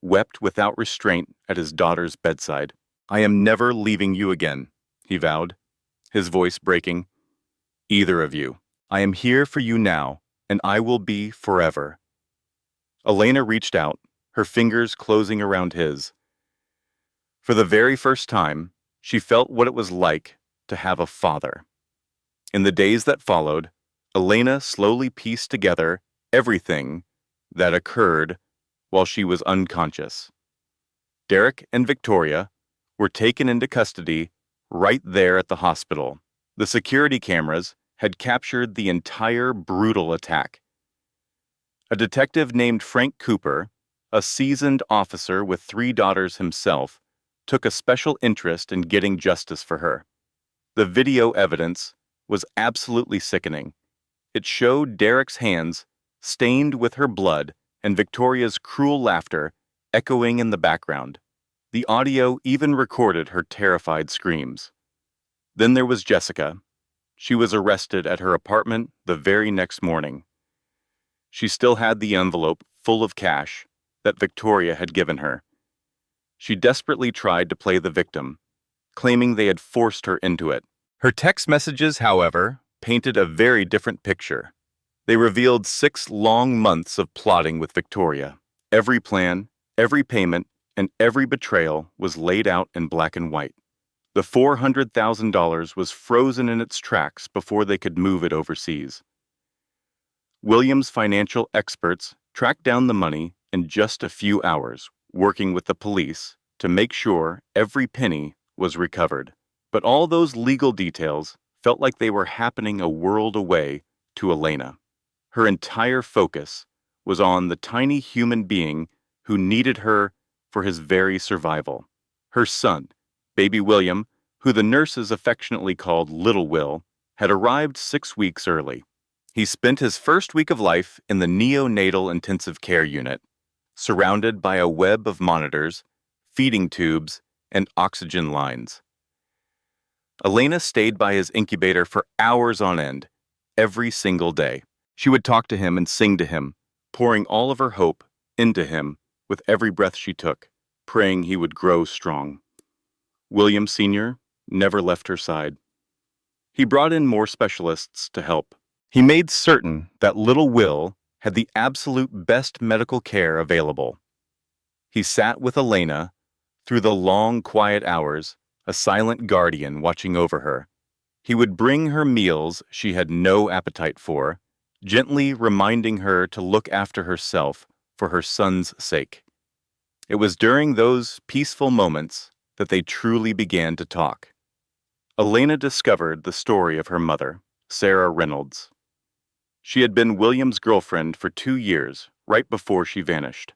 wept without restraint at his daughter's bedside. I am never leaving you again, he vowed, his voice breaking. Either of you. I am here for you now, and I will be forever. Elena reached out, her fingers closing around his. For the very first time, she felt what it was like to have a father. In the days that followed, Elena slowly pieced together everything that occurred while she was unconscious. Derek and Victoria were taken into custody right there at the hospital. The security cameras had captured the entire brutal attack. A detective named Frank Cooper, a seasoned officer with 3 daughters himself, took a special interest in getting justice for her. The video evidence was absolutely sickening. It showed Derek's hands stained with her blood and Victoria's cruel laughter echoing in the background. The audio even recorded her terrified screams. Then there was Jessica. She was arrested at her apartment the very next morning. She still had the envelope full of cash that Victoria had given her. She desperately tried to play the victim, claiming they had forced her into it. Her text messages, however, painted a very different picture. They revealed 6 long months of plotting with Victoria. Every plan, every payment, and every betrayal was laid out in black and white. The $400,000 was frozen in its tracks before they could move it overseas. William's financial experts tracked down the money in just a few hours, working with the police to make sure every penny was recovered. But all those legal details felt like they were happening a world away to Elena. Her entire focus was on the tiny human being who needed her for his very survival. Her son, baby William, who the nurses affectionately called Little Will, had arrived 6 weeks early. He spent his first week of life in the neonatal intensive care unit, surrounded by a web of monitors, feeding tubes, and oxygen lines. Elena stayed by his incubator for hours on end, every single day. She would talk to him and sing to him, pouring all of her hope into him with every breath she took, praying he would grow strong. William Sr. never left her side. He brought in more specialists to help. He made certain that little Will had the absolute best medical care available. He sat with Elena through the long, quiet hours, a silent guardian watching over her. He would bring her meals she had no appetite for, gently reminding her to look after herself for her son's sake. It was during those peaceful moments that they truly began to talk. Elena discovered the story of her mother, Sarah Reynolds. She had been William's girlfriend for 2 years, right before she vanished.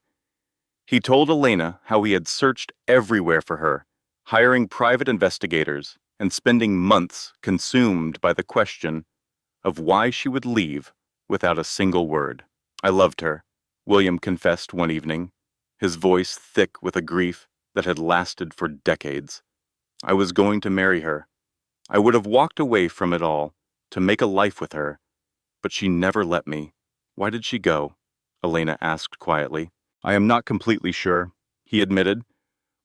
He told Elena how he had searched everywhere for her, hiring private investigators and spending months consumed by the question of why she would leave without a single word. "I loved her," William confessed one evening, his voice thick with a grief that had lasted for decades. "I was going to marry her. I would have walked away from it all to make a life with her, but she never let me." "Why did she go?" Elena asked quietly. "I am not completely sure," he admitted,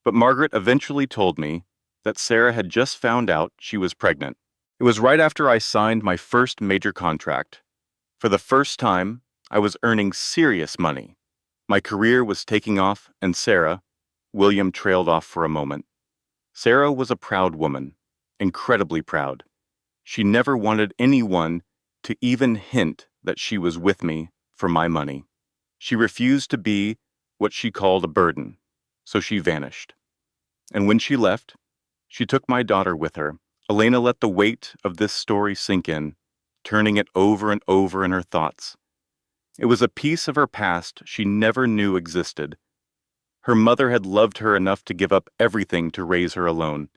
"but Margaret eventually told me that Sarah had just found out she was pregnant. It was right after I signed my first major contract. For the first time, I was earning serious money. My career was taking off, and Sarah," William trailed off for a moment. "Sarah was a proud woman, incredibly proud. She never wanted anyone to even hint that she was with me for my money. She refused to be what she called a burden, so she vanished. And when she left, she took my daughter with her." Elena let the weight of this story sink in, turning it over and over in her thoughts. It was a piece of her past she never knew existed. Her mother had loved her enough to give up everything to raise her alone.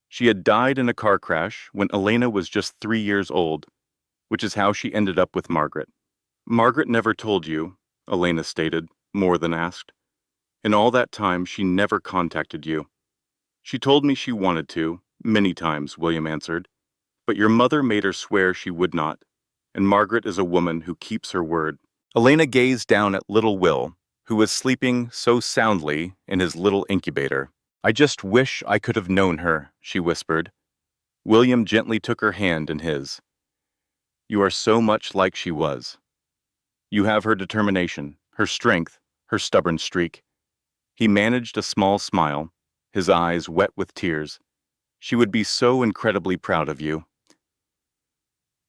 She had died in a car crash when Elena was just 3 years old, which is how she ended up with Margaret. "Margaret never told you," Elena stated, more than asked. "In all that time, she never contacted you." "She told me she wanted to, many times," William answered. "But your mother made her swear she would not, and Margaret is a woman who keeps her word." Elena gazed down at little Will, who was sleeping so soundly in his little incubator. "I just wish I could have known her," she whispered. William gently took her hand in his. "You are so much like she was. You have her determination, her strength, her stubborn streak." He managed a small smile, his eyes wet with tears. "She would be so incredibly proud of you."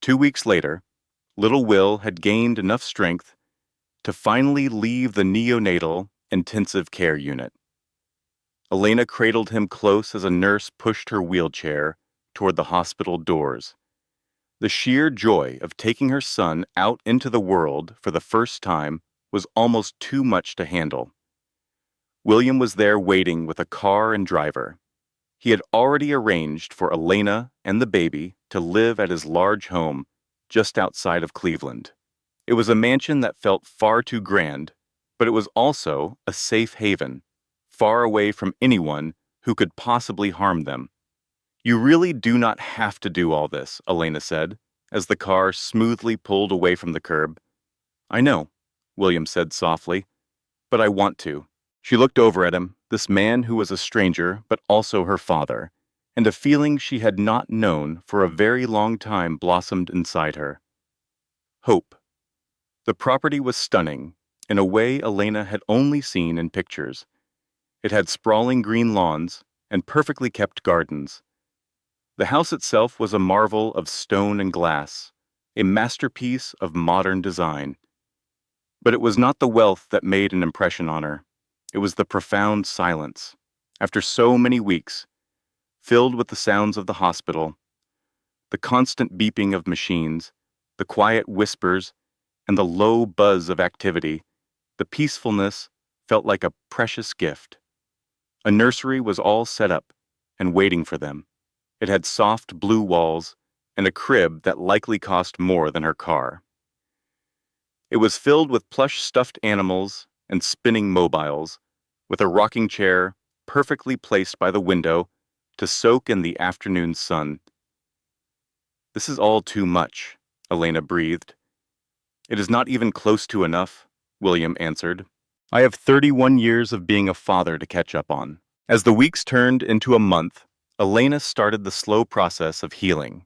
2 weeks later, little Will had gained enough strength to finally leave the neonatal intensive care unit. Elena cradled him close as a nurse pushed her wheelchair toward the hospital doors. The sheer joy of taking her son out into the world for the first time was almost too much to handle. William was there waiting with a car and driver. He had already arranged for Elena and the baby to live at his large home just outside of Cleveland. It was a mansion that felt far too grand, but it was also a safe haven, far away from anyone who could possibly harm them. "You really do not have to do all this," Elena said, as the car smoothly pulled away from the curb. "I know," William said softly, "but I want to." She looked over at him, this man who was a stranger but also her father, and a feeling she had not known for a very long time blossomed inside her. Hope. The property was stunning, in a way Elena had only seen in pictures. It had sprawling green lawns and perfectly kept gardens. The house itself was a marvel of stone and glass, a masterpiece of modern design. But it was not the wealth that made an impression on her. It was the profound silence. After so many weeks, filled with the sounds of the hospital, the constant beeping of machines, the quiet whispers, and the low buzz of activity, the peacefulness felt like a precious gift. A nursery was all set up and waiting for them. It had soft blue walls and a crib that likely cost more than her car. It was filled with plush stuffed animals and spinning mobiles, with a rocking chair perfectly placed by the window to soak in the afternoon sun. "This is all too much," Elena breathed. "It is not even close to enough," William answered. "I have 31 years of being a father to catch up on." As the weeks turned into a month, Elena started the slow process of healing.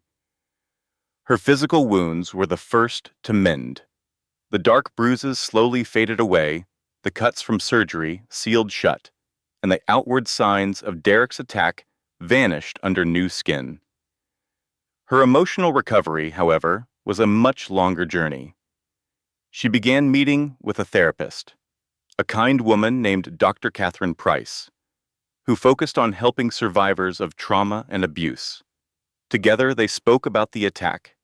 Her physical wounds were the first to mend. The dark bruises slowly faded away, the cuts from surgery sealed shut, and the outward signs of Derek's attack vanished under new skin. Her emotional recovery, however, was a much longer journey. She began meeting with a therapist, a kind woman named Dr. Catherine Price, who focused on helping survivors of trauma and abuse. Together, they spoke about the attack,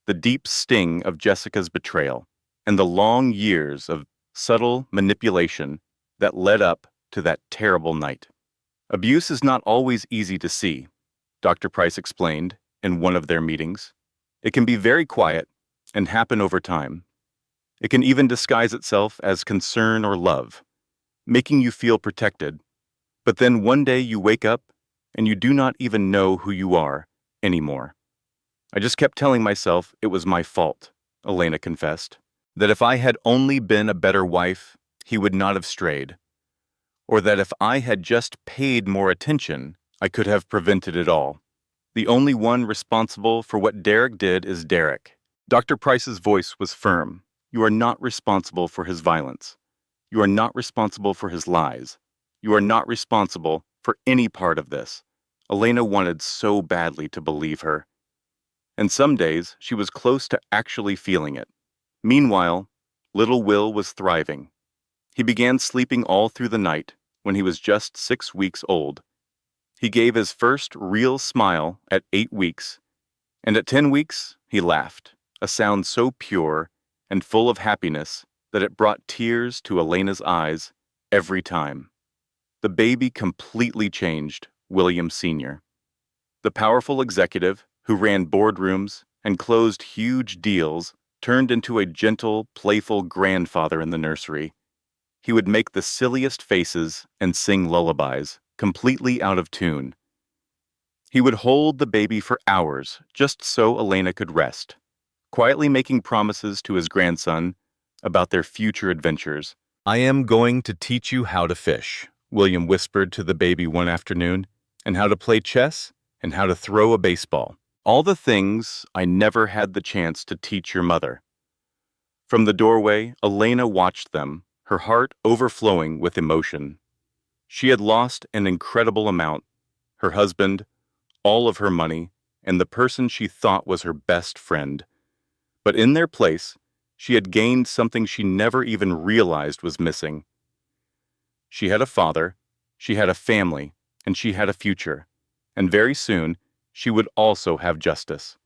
the deep sting of Jessica's betrayal, and the long years of subtle manipulation that led up to that terrible night. "Abuse is not always easy to see," Dr. Price explained in one of their meetings. "It can be very quiet and happen over time. It can even disguise itself as concern or love, making you feel protected. But then one day you wake up and you do not even know who you are anymore." "I just kept telling myself it was my fault," Elena confessed. "That if I had only been a better wife, he would not have strayed. Or that if I had just paid more attention, I could have prevented it all. The only one responsible for what Derek did is Derek." Dr. Price's voice was firm. "You are not responsible for his violence. You are not responsible for his lies. You are not responsible for any part of this." Elena wanted so badly to believe her. And some days she was close to actually feeling it. Meanwhile, little Will was thriving. He began sleeping all through the night when he was just 6 weeks old. He gave his first real smile at 8 weeks, and at 10 weeks he laughed, a sound so pure and full of happiness that it brought tears to Elena's eyes every time. The baby completely changed William Sr. The powerful executive who ran boardrooms and closed huge deals turned into a gentle, playful grandfather in the nursery. He would make the silliest faces and sing lullabies, completely out of tune. He would hold the baby for hours just so Elena could rest, quietly making promises to his grandson about their future adventures. "I am going to teach you how to fish," William whispered to the baby one afternoon, "and how to play chess, and how to throw a baseball. All the things I never had the chance to teach your mother." From the doorway, Elena watched them, her heart overflowing with emotion. She had lost an incredible amount: her husband, all of her money, and the person she thought was her best friend. But in their place, she had gained something she never even realized was missing. She had a father, she had a family, and she had a future. And very soon, she would also have justice.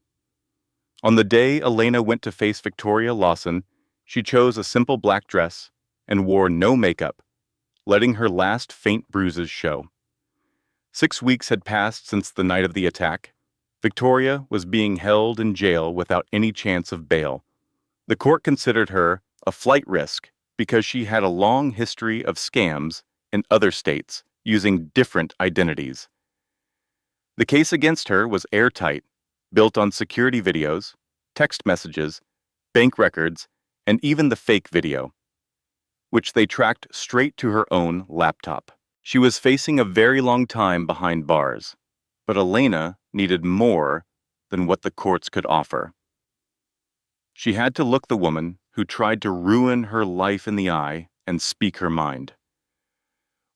On the day Elena went to face Victoria Lawson, she chose a simple black dress and wore no makeup, letting her last faint bruises show. 6 weeks had passed since the night of the attack. Victoria was being held in jail without any chance of bail. The court considered her a flight risk because she had a long history of scams in other states using different identities. The case against her was airtight, built on security videos, text messages, bank records, and even the fake video, which they tracked straight to her own laptop. She was facing a very long time behind bars, but Elena needed more than what the courts could offer. She had to look the woman who tried to ruin her life in the eye and speak her mind.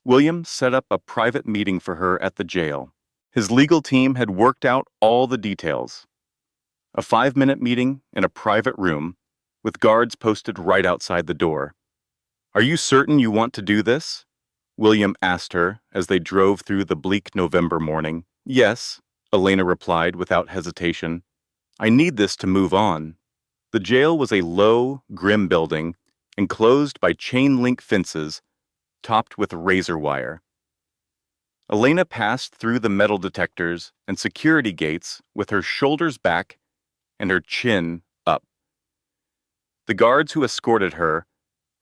William set up a private meeting for her at the jail. His legal team had worked out all the details. A 5-minute meeting in a private room, with guards posted right outside the door. "Are you certain you want to do this?" William asked her as they drove through the bleak November morning. "Yes," Elena replied without hesitation. "I need this to move on." The jail was a low, grim building, enclosed by chain-link fences, topped with razor wire. Elena passed through the metal detectors and security gates with her shoulders back and her chin up. The guards who escorted her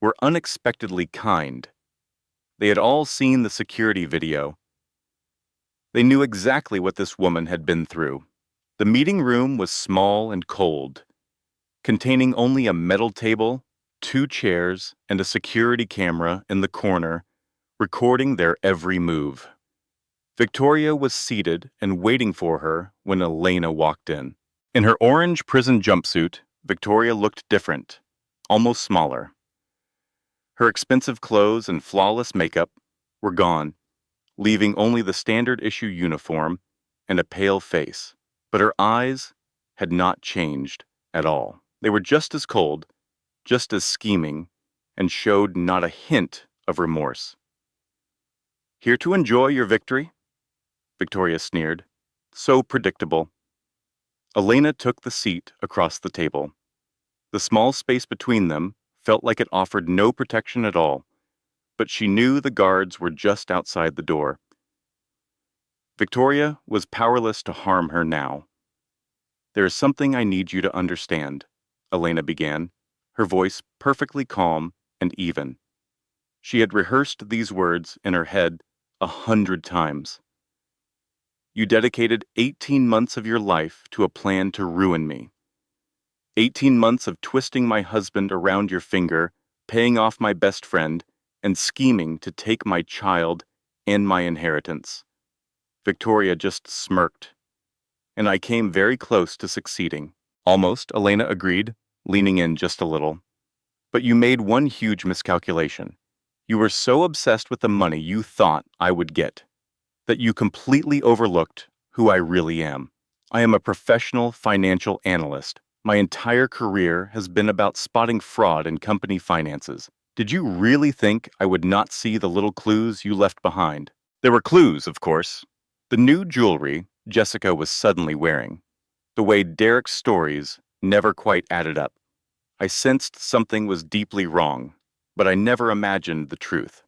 were unexpectedly kind. They had all seen the security video. They knew exactly what this woman had been through. The meeting room was small and cold, containing only a metal table, 2 chairs, and a security camera in the corner, recording their every move. Victoria was seated and waiting for her when Elena walked in. In her orange prison jumpsuit, Victoria looked different, almost smaller. Her expensive clothes and flawless makeup were gone, leaving only the standard issue uniform and a pale face. But her eyes had not changed at all. They were just as cold, just as scheming, and showed not a hint of remorse. "Here to enjoy your victory?" Victoria sneered. So predictable. Elena took the seat across the table. The small space between them felt like it offered no protection at all, but she knew the guards were just outside the door. Victoria was powerless to harm her now. "There is something I need you to understand," Elena began, her voice perfectly calm and even. She had rehearsed these words in her head 100 times. "You dedicated 18 months of your life to a plan to ruin me. 18 months of twisting my husband around your finger, paying off my best friend, and scheming to take my child and my inheritance." Victoria just smirked. "And I came very close to succeeding." "Almost," Elena agreed, leaning in just a little. "But you made one huge miscalculation. You were so obsessed with the money you thought I would get that you completely overlooked who I really am. I am a professional financial analyst. My entire career has been about spotting fraud in company finances. Did you really think I would not see the little clues you left behind?" There were clues, of course. The new jewelry Jessica was suddenly wearing. The way Derek's stories never quite added up. I sensed something was deeply wrong, but I never imagined the truth.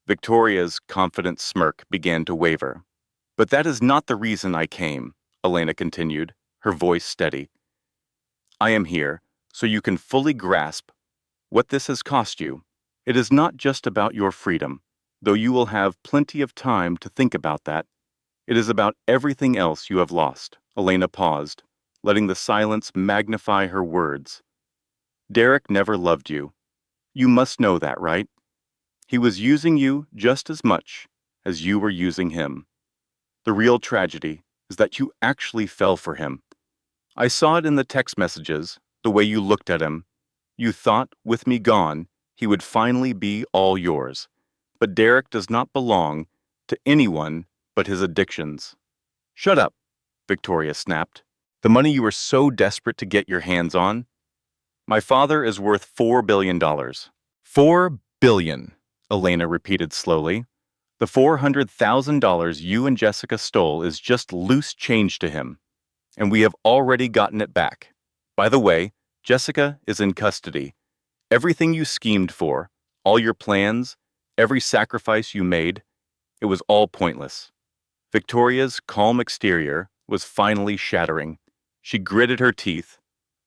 Victoria's confident smirk began to waver. "But that is not the reason I came," Elena continued, her voice steady. "I am here so you can fully grasp what this has cost you. It is not just about your freedom, though you will have plenty of time to think about that. It is about everything else you have lost." Elena paused, letting the silence magnify her words. "Derek never loved you. You must know that, right? He was using you just as much as you were using him. The real tragedy is that you actually fell for him. I saw it in the text messages, the way you looked at him. You thought, with me gone, he would finally be all yours. But Derek does not belong to anyone but his addictions." "Shut up," Victoria snapped. "The money you were so desperate to get your hands on? My father is worth $4 billion. $4 billion, Elena repeated slowly. "The $400,000 you and Jessica stole is just loose change to him, and we have already gotten it back. By the way, Jessica is in custody. Everything you schemed for, all your plans, every sacrifice you made, it was all pointless." Victoria's calm exterior was finally shattering. She gritted her teeth,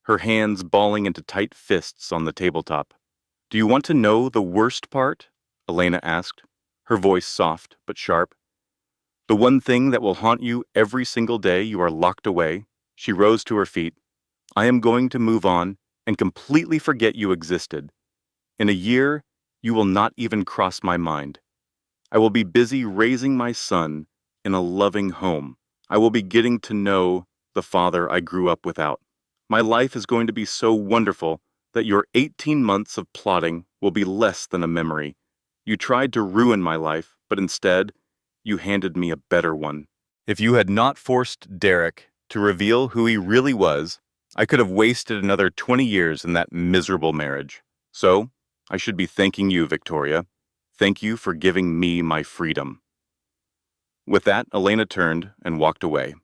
her hands balling into tight fists on the tabletop. "Do you want to know the worst part?" Elena asked, her voice soft but sharp. "The one thing that will haunt you every single day you are locked away." She rose to her feet. "I am going to move on and completely forget you existed. In a year, you will not even cross my mind. I will be busy raising my son in a loving home. I will be getting to know the father I grew up without. My life is going to be so wonderful that your 18 months of plotting will be less than a memory. You tried to ruin my life, but instead, you handed me a better one. If you had not forced Derek to reveal who he really was, I could have wasted another 20 years in that miserable marriage. So, I should be thanking you, Victoria. Thank you for giving me my freedom." With that, Elena turned and walked away.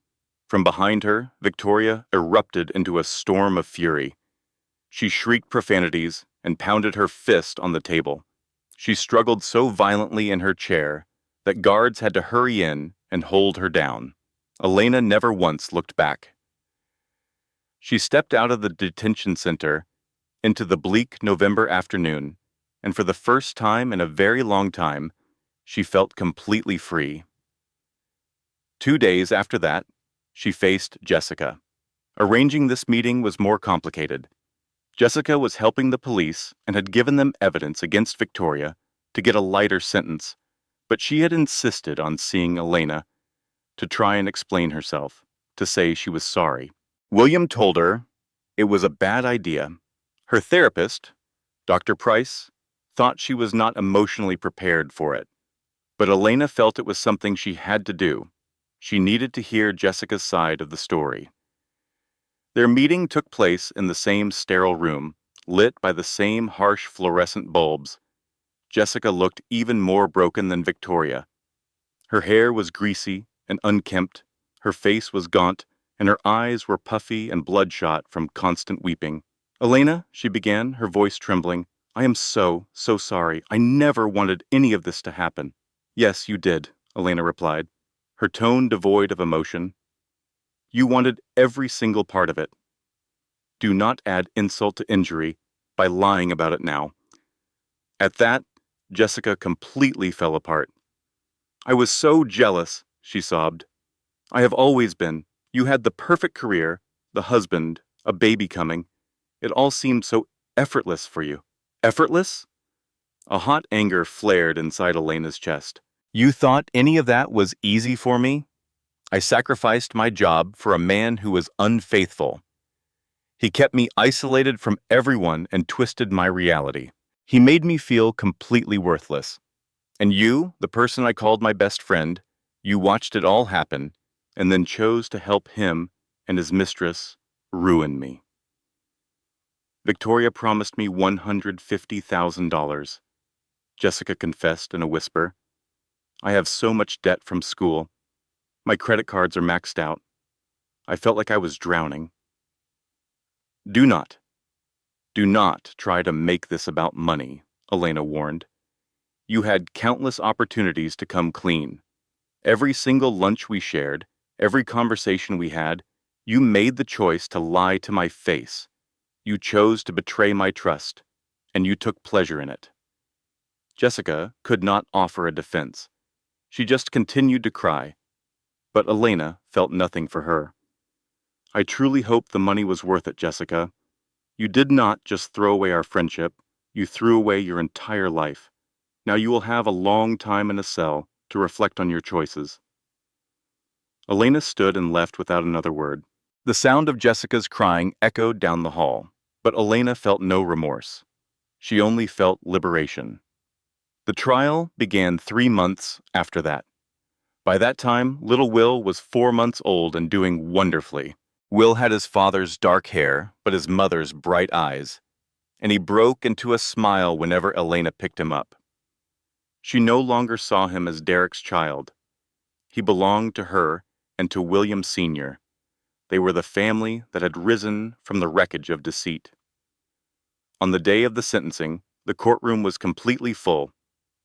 From behind her, Victoria erupted into a storm of fury. She shrieked profanities and pounded her fist on the table. She struggled so violently in her chair that guards had to hurry in and hold her down. Elena never once looked back. She stepped out of the detention center into the bleak November afternoon, and for the first time in a very long time, she felt completely free. 2 days after that, she faced Jessica. Arranging this meeting was more complicated. Jessica was helping the police and had given them evidence against Victoria to get a lighter sentence, but she had insisted on seeing Elena to try and explain herself, to say she was sorry. William told her it was a bad idea. Her therapist, Dr. Price, thought she was not emotionally prepared for it, but Elena felt it was something she had to do. She needed to hear Jessica's side of the story. Their meeting took place in the same sterile room, lit by the same harsh fluorescent bulbs. Jessica looked even more broken than Victoria. Her hair was greasy and unkempt, her face was gaunt, and her eyes were puffy and bloodshot from constant weeping. "Elena," she began, her voice trembling, "I am so sorry. I never wanted any of this to happen." "Yes, you did," Elena replied, her tone devoid of emotion. "You wanted every single part of it. Do not add insult to injury by lying about it now." At that, Jessica completely fell apart. "I was so jealous," she sobbed. "I have always been. You had the perfect career, the husband, a baby coming. It all seemed so effortless for you." "Effortless?" A hot anger flared inside Elena's chest. "You thought any of that was easy for me? I sacrificed my job for a man who was unfaithful. He kept me isolated from everyone and twisted my reality. He made me feel completely worthless. And you, the person I called my best friend, you watched it all happen and then chose to help him and his mistress ruin me." "Victoria promised me $150,000, Jessica confessed in a whisper. "I have so much debt from school. My credit cards are maxed out. I felt like I was drowning." Do not try to make this about money," Elena warned. "You had countless opportunities to come clean. Every single lunch we shared, every conversation we had, you made the choice to lie to my face. You chose to betray my trust, and you took pleasure in it." Jessica could not offer a defense. She just continued to cry, but Elena felt nothing for her. "I truly hope the money was worth it, Jessica. You did not just throw away our friendship, you threw away your entire life. Now you will have a long time in a cell to reflect on your choices." Elena stood and left without another word. The sound of Jessica's crying echoed down the hall, but Elena felt no remorse. She only felt liberation. The trial began 3 months after that. By that time, little Will was 4 months old and doing wonderfully. Will had his father's dark hair, but his mother's bright eyes, and he broke into a smile whenever Elena picked him up. She no longer saw him as Derek's child. He belonged to her and to William Sr. They were the family that had risen from the wreckage of deceit. On the day of the sentencing, the courtroom was completely full.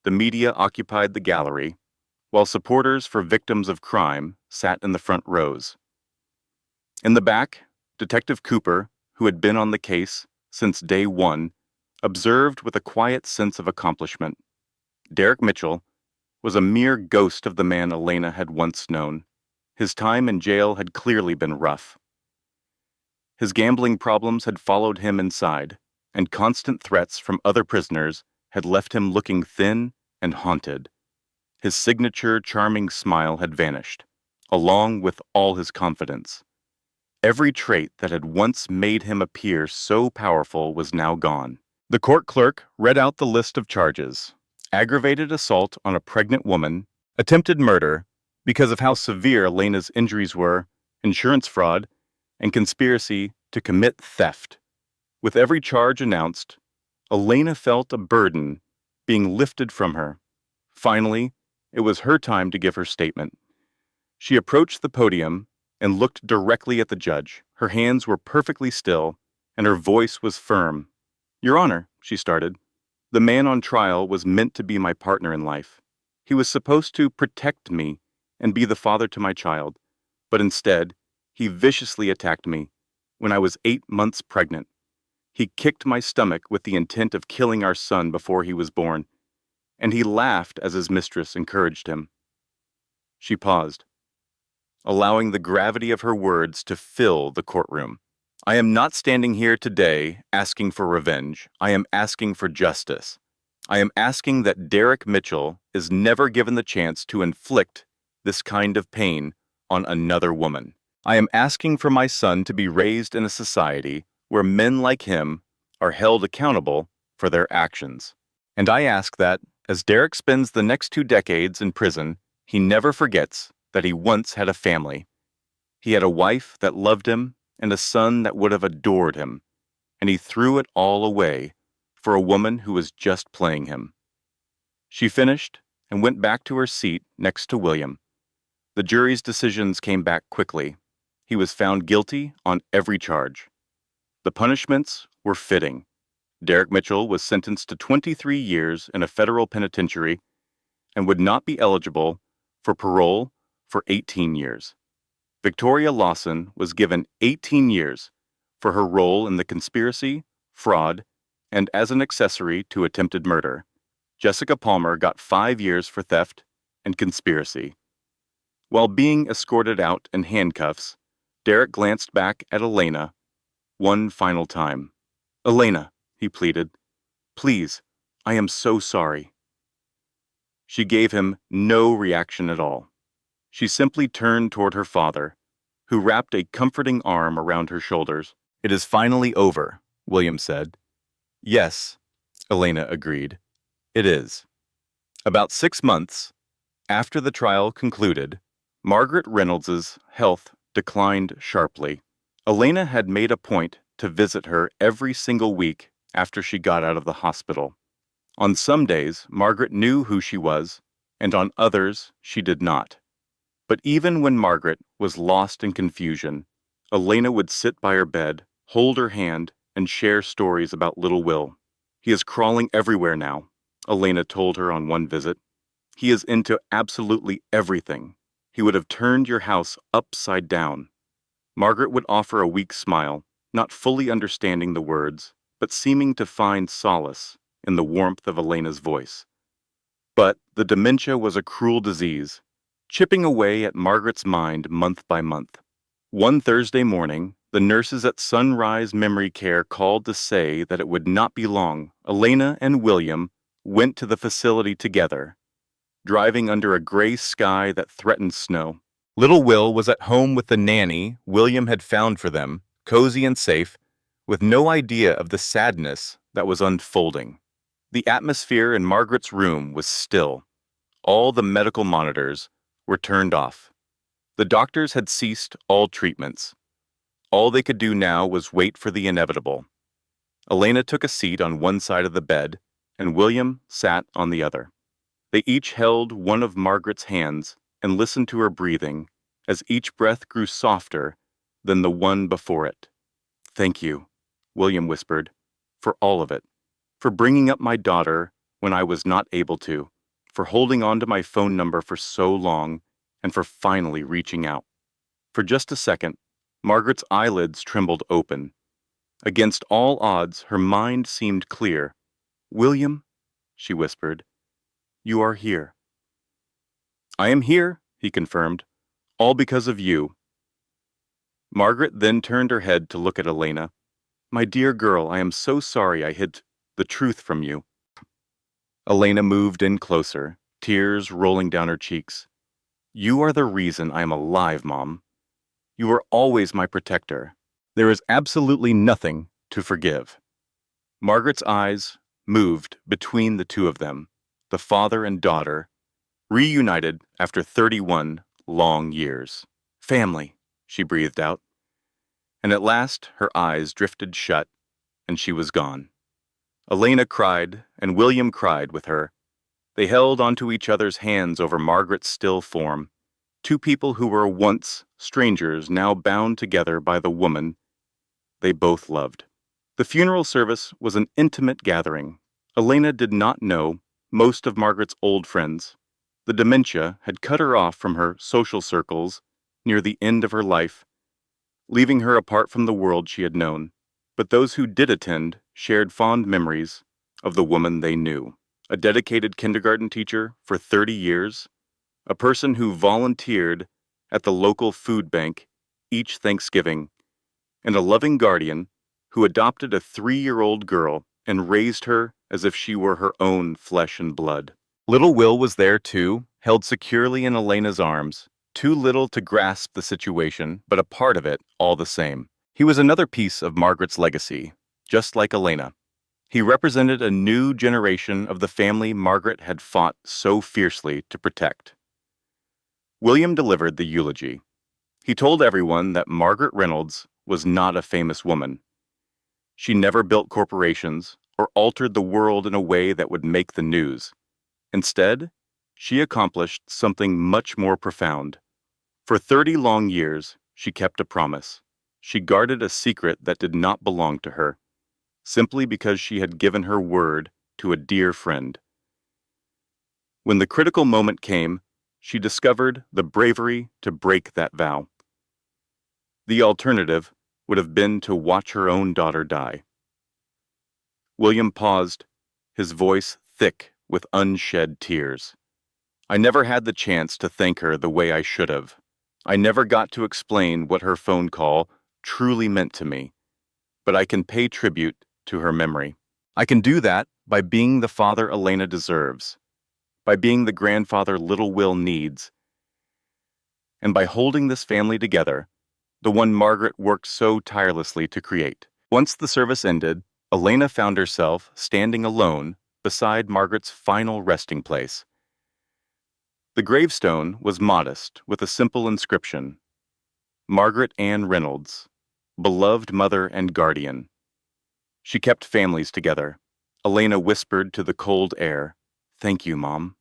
The media occupied the gallery, while supporters for victims of crime sat in the front rows. In the back, Detective Cooper, who had been on the case since day one, observed with a quiet sense of accomplishment. Derek Mitchell was a mere ghost of the man Elena had once known. His time in jail had clearly been rough. His gambling problems had followed him inside, and constant threats from other prisoners had left him looking thin and haunted. His signature charming smile had vanished, along with all his confidence. Every trait that had once made him appear so powerful was now gone. The court clerk read out the list of charges: aggravated assault on a pregnant woman, attempted murder because of how severe Elena's injuries were, insurance fraud, and conspiracy to commit theft. With every charge announced, Elena felt a burden being lifted from her. Finally, it was her time to give her statement. She approached the podium and looked directly at the judge. Her hands were perfectly still, and her voice was firm. "Your Honor," she started, "the man on trial was meant to be my partner in life. He was supposed to protect me and be the father to my child, but instead, he viciously attacked me when I was 8 months pregnant. He kicked my stomach with the intent of killing our son before he was born, and he laughed as his mistress encouraged him. She paused, allowing the gravity of her words to fill the courtroom. I am not standing here today asking for revenge. I am asking for justice. I am asking that Derek Mitchell is never given the chance to inflict this kind of pain on another woman. I am asking for my son to be raised in a society where men like him are held accountable for their actions. And I ask that, as Derek spends the next 2 decades in prison, he never forgets that he once had a family. He had a wife that loved him and a son that would have adored him, and he threw it all away for a woman who was just playing him. She finished and went back to her seat next to William. The jury's decisions came back quickly. He was found guilty on every charge. The punishments were fitting. Derek Mitchell was sentenced to 23 years in a federal penitentiary and would not be eligible for parole for 18 years. Victoria Lawson was given 18 years for her role in the conspiracy, fraud, and as an accessory to attempted murder. Jessica Palmer got 5 years for theft and conspiracy. While being escorted out in handcuffs, Derek glanced back at Elena one final time. "Elena," he pleaded, "please, I am so sorry." She gave him no reaction at all. She simply turned toward her father, who wrapped a comforting arm around her shoulders. "It is finally over," William said. "Yes," Elena agreed. "It is." About 6 months after the trial concluded, Margaret Reynolds's health declined sharply. Elena had made a point to visit her every single week after she got out of the hospital. On some days, Margaret knew who she was, and on others, she did not. But even when Margaret was lost in confusion, Elena would sit by her bed, hold her hand, and share stories about little Will. "He is crawling everywhere now," Elena told her on one visit. "He is into absolutely everything. He would have turned your house upside down." Margaret would offer a weak smile, not fully understanding the words, but seeming to find solace in the warmth of Elena's voice. But the dementia was a cruel disease, chipping away at Margaret's mind month by month. One Thursday morning, the nurses at Sunrise Memory Care called to say that it would not be long. Elena and William went to the facility together, driving under a gray sky that threatened snow. Little Will was at home with the nanny William had found for them, cozy and safe, with no idea of the sadness that was unfolding. The atmosphere in Margaret's room was still. All the medical monitors were turned off. The doctors had ceased all treatments. All they could do now was wait for the inevitable. Elena took a seat on one side of the bed, and William sat on the other. They each held one of Margaret's hands and listened to her breathing as each breath grew softer than the one before it. "Thank you," William whispered, "for all of it. For bringing up my daughter when I was not able to, for holding on to my phone number for so long, and for finally reaching out." For just a second, Margaret's eyelids trembled open. Against all odds, her mind seemed clear. "William," she whispered, "you are here." "I am here," he confirmed, "all because of you." Margaret then turned her head to look at Elena. "My dear girl, I am so sorry I hid the truth from you." Elena moved in closer, tears rolling down her cheeks. "You are the reason I am alive, Mom. You were always my protector. There is absolutely nothing to forgive." Margaret's eyes moved between the two of them, the father and daughter, reunited after 31 long years. "Family," she breathed out. And at last her eyes drifted shut, and she was gone. Elena cried, and William cried with her. They held onto each other's hands over Margaret's still form, two people who were once strangers now bound together by the woman they both loved. The funeral service was an intimate gathering. Elena did not know most of Margaret's old friends. The dementia had cut her off from her social circles near the end of her life, leaving her apart from the world she had known. But those who did attend shared fond memories of the woman they knew. A dedicated kindergarten teacher for 30 years, a person who volunteered at the local food bank each Thanksgiving, and a loving guardian who adopted a 3-year-old girl and raised her as if she were her own flesh and blood. Little Will was there too, held securely in Elena's arms, too little to grasp the situation, but a part of it all the same. He was another piece of Margaret's legacy, just like Elena. He represented a new generation of the family Margaret had fought so fiercely to protect. William delivered the eulogy. He told everyone that Margaret Reynolds was not a famous woman. She never built corporations or altered the world in a way that would make the news. Instead, she accomplished something much more profound. For 30 long years, she kept a promise. She guarded a secret that did not belong to her, simply because she had given her word to a dear friend. When the critical moment came, she discovered the bravery to break that vow. The alternative would have been to watch her own daughter die. William paused, his voice thick with unshed tears. I never had the chance to thank her the way I should have. I never got to explain what her phone call truly meant to me, but I can pay tribute to her memory. I can do that by being the father Elena deserves, by being the grandfather little Will needs, and by holding this family together, the one Margaret worked so tirelessly to create. Once the service ended, Elena found herself standing alone beside Margaret's final resting place. The gravestone was modest, with a simple inscription: Margaret Ann Reynolds, beloved mother and guardian. She kept families together. Elena whispered to the cold air, "Thank you, Mom.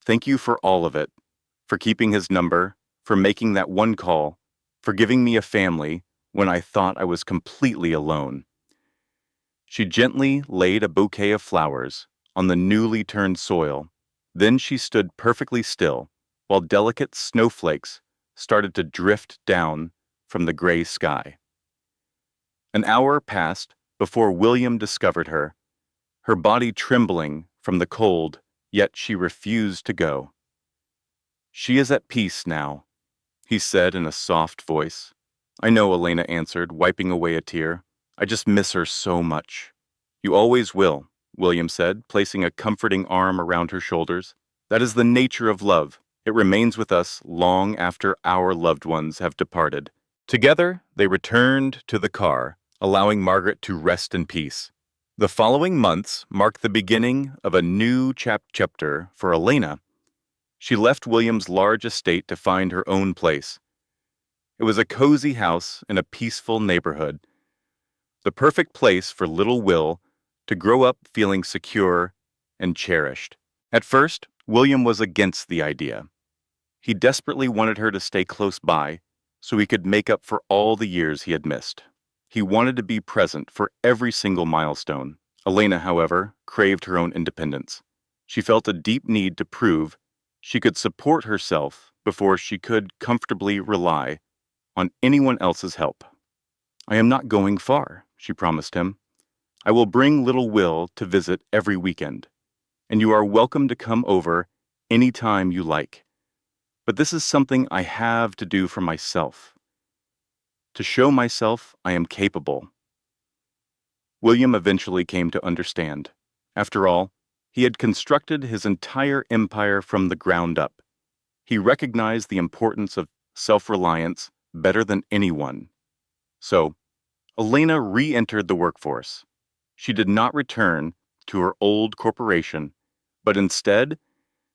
Thank you for all of it, for keeping his number, for making that one call, for giving me a family when I thought I was completely alone." She gently laid a bouquet of flowers on the newly turned soil. Then she stood perfectly still, while delicate snowflakes started to drift down from the gray sky. An hour passed before William discovered her, her body trembling from the cold, yet she refused to go. "She is at peace now," he said in a soft voice. "I know," Elena answered, wiping away a tear. "I just miss her so much." "You always will," William said, placing a comforting arm around her shoulders. "That is the nature of love. It remains with us long after our loved ones have departed." Together, they returned to the car, allowing Margaret to rest in peace. The following months marked the beginning of a new chapter for Elena. She left William's large estate to find her own place. It was a cozy house in a peaceful neighborhood, the perfect place for little Will to grow up feeling secure and cherished. At first, William was against the idea. He desperately wanted her to stay close by so he could make up for all the years he had missed. He wanted to be present for every single milestone. Elena, however, craved her own independence. She felt a deep need to prove she could support herself before she could comfortably rely on anyone else's help. "I am not going far," she promised him. "I will bring little Will to visit every weekend, and you are welcome to come over any time you like. But this is something I have to do for myself, to show myself I am capable." William eventually came to understand. After all, he had constructed his entire empire from the ground up. He recognized the importance of self-reliance better than anyone. So, Elena re-entered the workforce. She did not return to her old corporation, but instead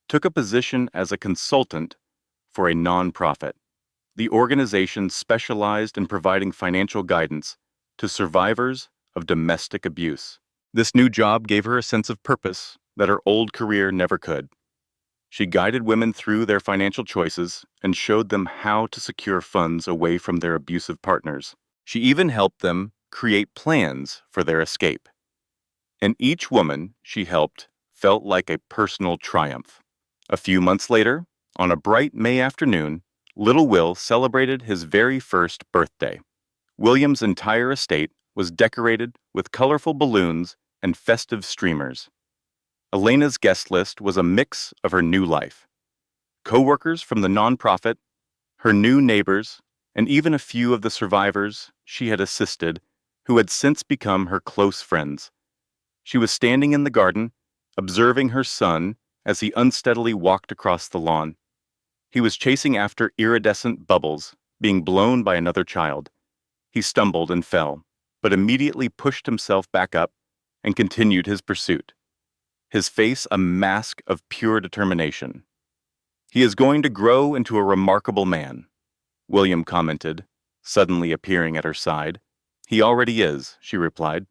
took a position as a consultant for a nonprofit. The organization specialized in providing financial guidance to survivors of domestic abuse. This new job gave her a sense of purpose that her old career never could. She guided women through their financial choices and showed them how to secure funds away from their abusive partners. She even helped them create plans for their escape. And each woman she helped felt like a personal triumph. A few months later, on a bright May afternoon, little Will celebrated his very first birthday. William's entire estate was decorated with colorful balloons and festive streamers. Elena's guest list was a mix of her new life. Co-workers from the nonprofit, her new neighbors, and even a few of the survivors she had assisted who had since become her close friends. She was standing in the garden, observing her son as he unsteadily walked across the lawn. He was chasing after iridescent bubbles being blown by another child. He stumbled and fell, but immediately pushed himself back up and continued his pursuit, his face a mask of pure determination. "He is going to grow into a remarkable man," William commented, suddenly appearing at her side. "He already is," she replied.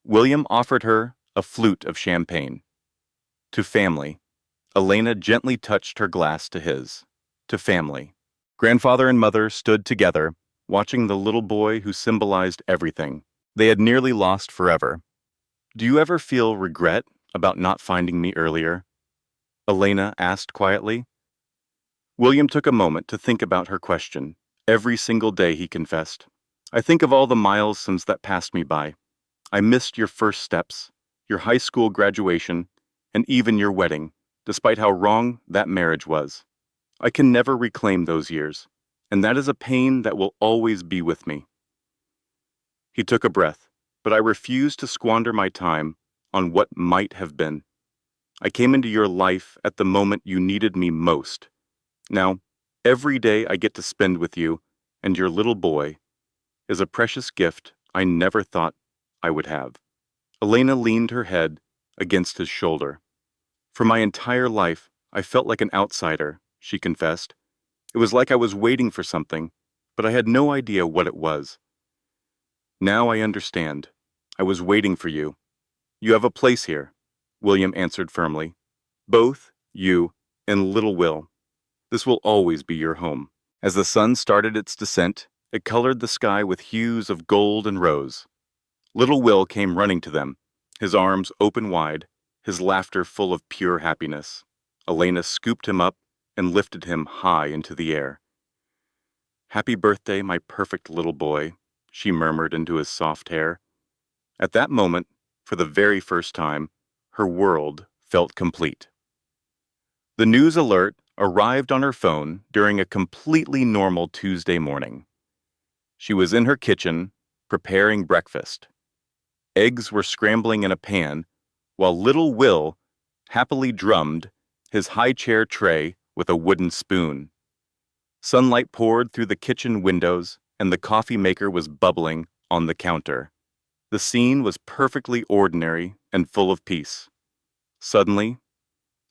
William offered her a flute of champagne. "To family." Elena gently touched her glass to his. "To family." Grandfather and mother stood together, watching the little boy who symbolized everything they had nearly lost forever. "Do you ever feel regret about not finding me earlier?" Elena asked quietly. William took a moment to think about her question. "Every single day," he confessed. "I think of all the milestones that passed me by. I missed your first steps, your high school graduation, and even your wedding, despite how wrong that marriage was. I can never reclaim those years, and that is a pain that will always be with me." He took a breath. "But I refuse to squander my time on what might have been. I came into your life at the moment you needed me most. Now, every day I get to spend with you and your little boy is a precious gift I never thought I would have." Elena leaned her head against his shoulder. "For my entire life, I felt like an outsider," she confessed. "It was like I was waiting for something, but I had no idea what it was. Now I understand. I was waiting for you. You have a place here," William answered firmly. "Both you and little Will. This will always be your home." As the sun started its descent, it colored the sky with hues of gold and rose. Little Will came running to them, his arms open wide, his laughter full of pure happiness. Elena scooped him up and lifted him high into the air. "Happy birthday, my perfect little boy," she murmured into his soft hair. At that moment, for the very first time, her world felt complete. The news alert arrived on her phone during a completely normal Tuesday morning. She was in her kitchen, preparing breakfast. Eggs were scrambling in a pan, while little Will happily drummed his high-chair tray with a wooden spoon. Sunlight poured through the kitchen windows, and the coffee maker was bubbling on the counter. The scene was perfectly ordinary and full of peace. Suddenly,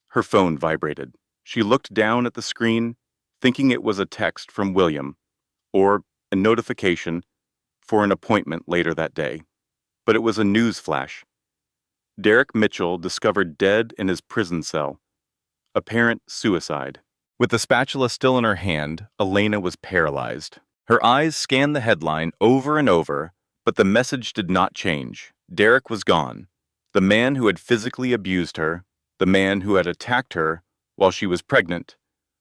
her phone vibrated. She looked down at the screen, thinking it was a text from William, or a notification for an appointment later that day. But it was a news flash. Derek Mitchell discovered dead in his prison cell. Apparent suicide. With the spatula still in her hand, Elena was paralyzed. Her eyes scanned the headline over and over, but the message did not change. Derek was gone. The man who had physically abused her, the man who had attacked her while she was pregnant,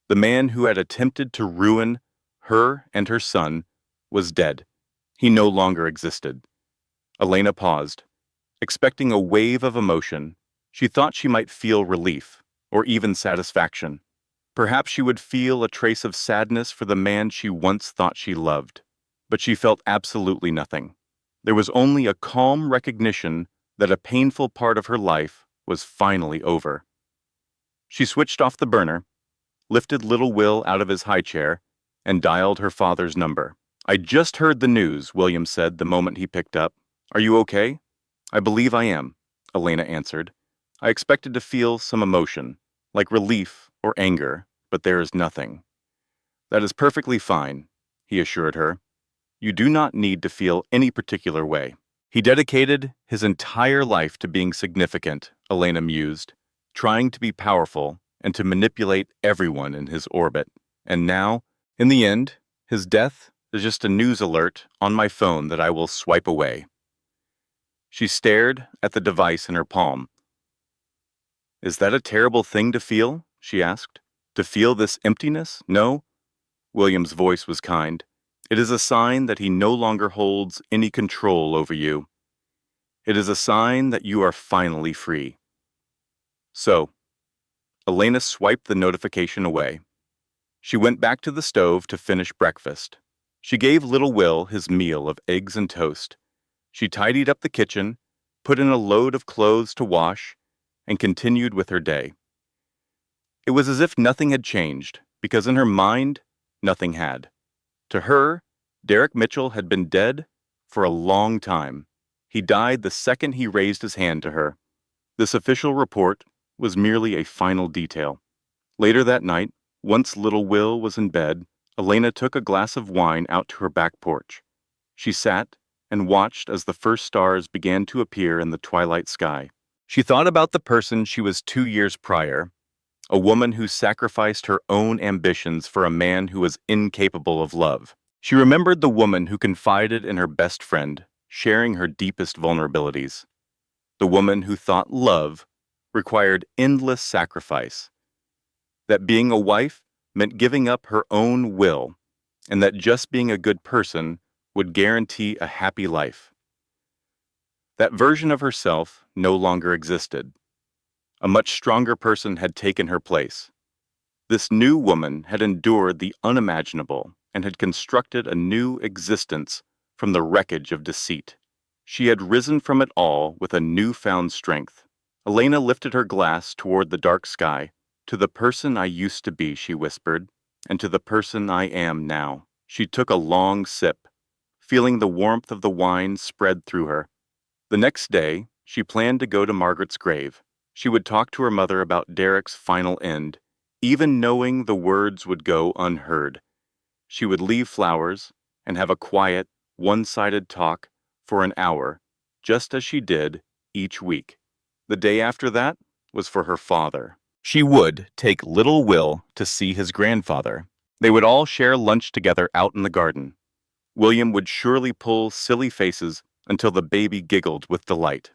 the man who had attempted to ruin her and her son, was dead. He no longer existed. Elena paused, expecting a wave of emotion. She thought she might feel relief, or even satisfaction. Perhaps she would feel a trace of sadness for the man she once thought she loved. But she felt absolutely nothing. There was only a calm recognition that a painful part of her life was finally over. She switched off the burner, lifted little Will out of his high chair, and dialed her father's number. "I just heard the news," William said the moment he picked up. "Are you okay?" "I believe I am," Elena answered. "I expected to feel some emotion, like relief or anger, but there is nothing." "That is perfectly fine," he assured her. "You do not need to feel any particular way." He dedicated his entire life to being significant, Elena mused, trying to be powerful and to manipulate everyone in his orbit. And now, in the end, his death is just a news alert on my phone that I will swipe away. She stared at the device in her palm. "Is that a terrible thing to feel?" she asked. "To feel this emptiness? No?" William's voice was kind. It is a sign that he no longer holds any control over you. It is a sign that you are finally free. So, Elena swiped the notification away. She went back to the stove to finish breakfast. She gave little Will his meal of eggs and toast. She tidied up the kitchen, put in a load of clothes to wash, and continued with her day. It was as if nothing had changed, because in her mind, nothing had. To her, Derek Mitchell had been dead for a long time. He died the second he raised his hand to her. This official report was merely a final detail. Later that night, once little Will was in bed, Elena took a glass of wine out to her back porch. She sat and watched as the first stars began to appear in the twilight sky. She thought about the person she was 2 years prior, a woman who sacrificed her own ambitions for a man who was incapable of love. She remembered the woman who confided in her best friend, sharing her deepest vulnerabilities. The woman who thought love required endless sacrifice, that being a wife meant giving up her own will, and that just being a good person would guarantee a happy life. That version of herself no longer existed. A much stronger person had taken her place. This new woman had endured the unimaginable and had constructed a new existence from the wreckage of deceit. She had risen from it all with a newfound strength. Elena lifted her glass toward the dark sky. "To the person I used to be," she whispered, "and to the person I am now." She took a long sip, feeling the warmth of the wine spread through her. The next day, she planned to go to Margaret's grave. She would talk to her mother about Derek's final end, even knowing the words would go unheard. She would leave flowers and have a quiet, one-sided talk for an hour, just as she did each week. The day after that was for her father. She would take little Will to see his grandfather. They would all share lunch together out in the garden. William would surely pull silly faces until the baby giggled with delight.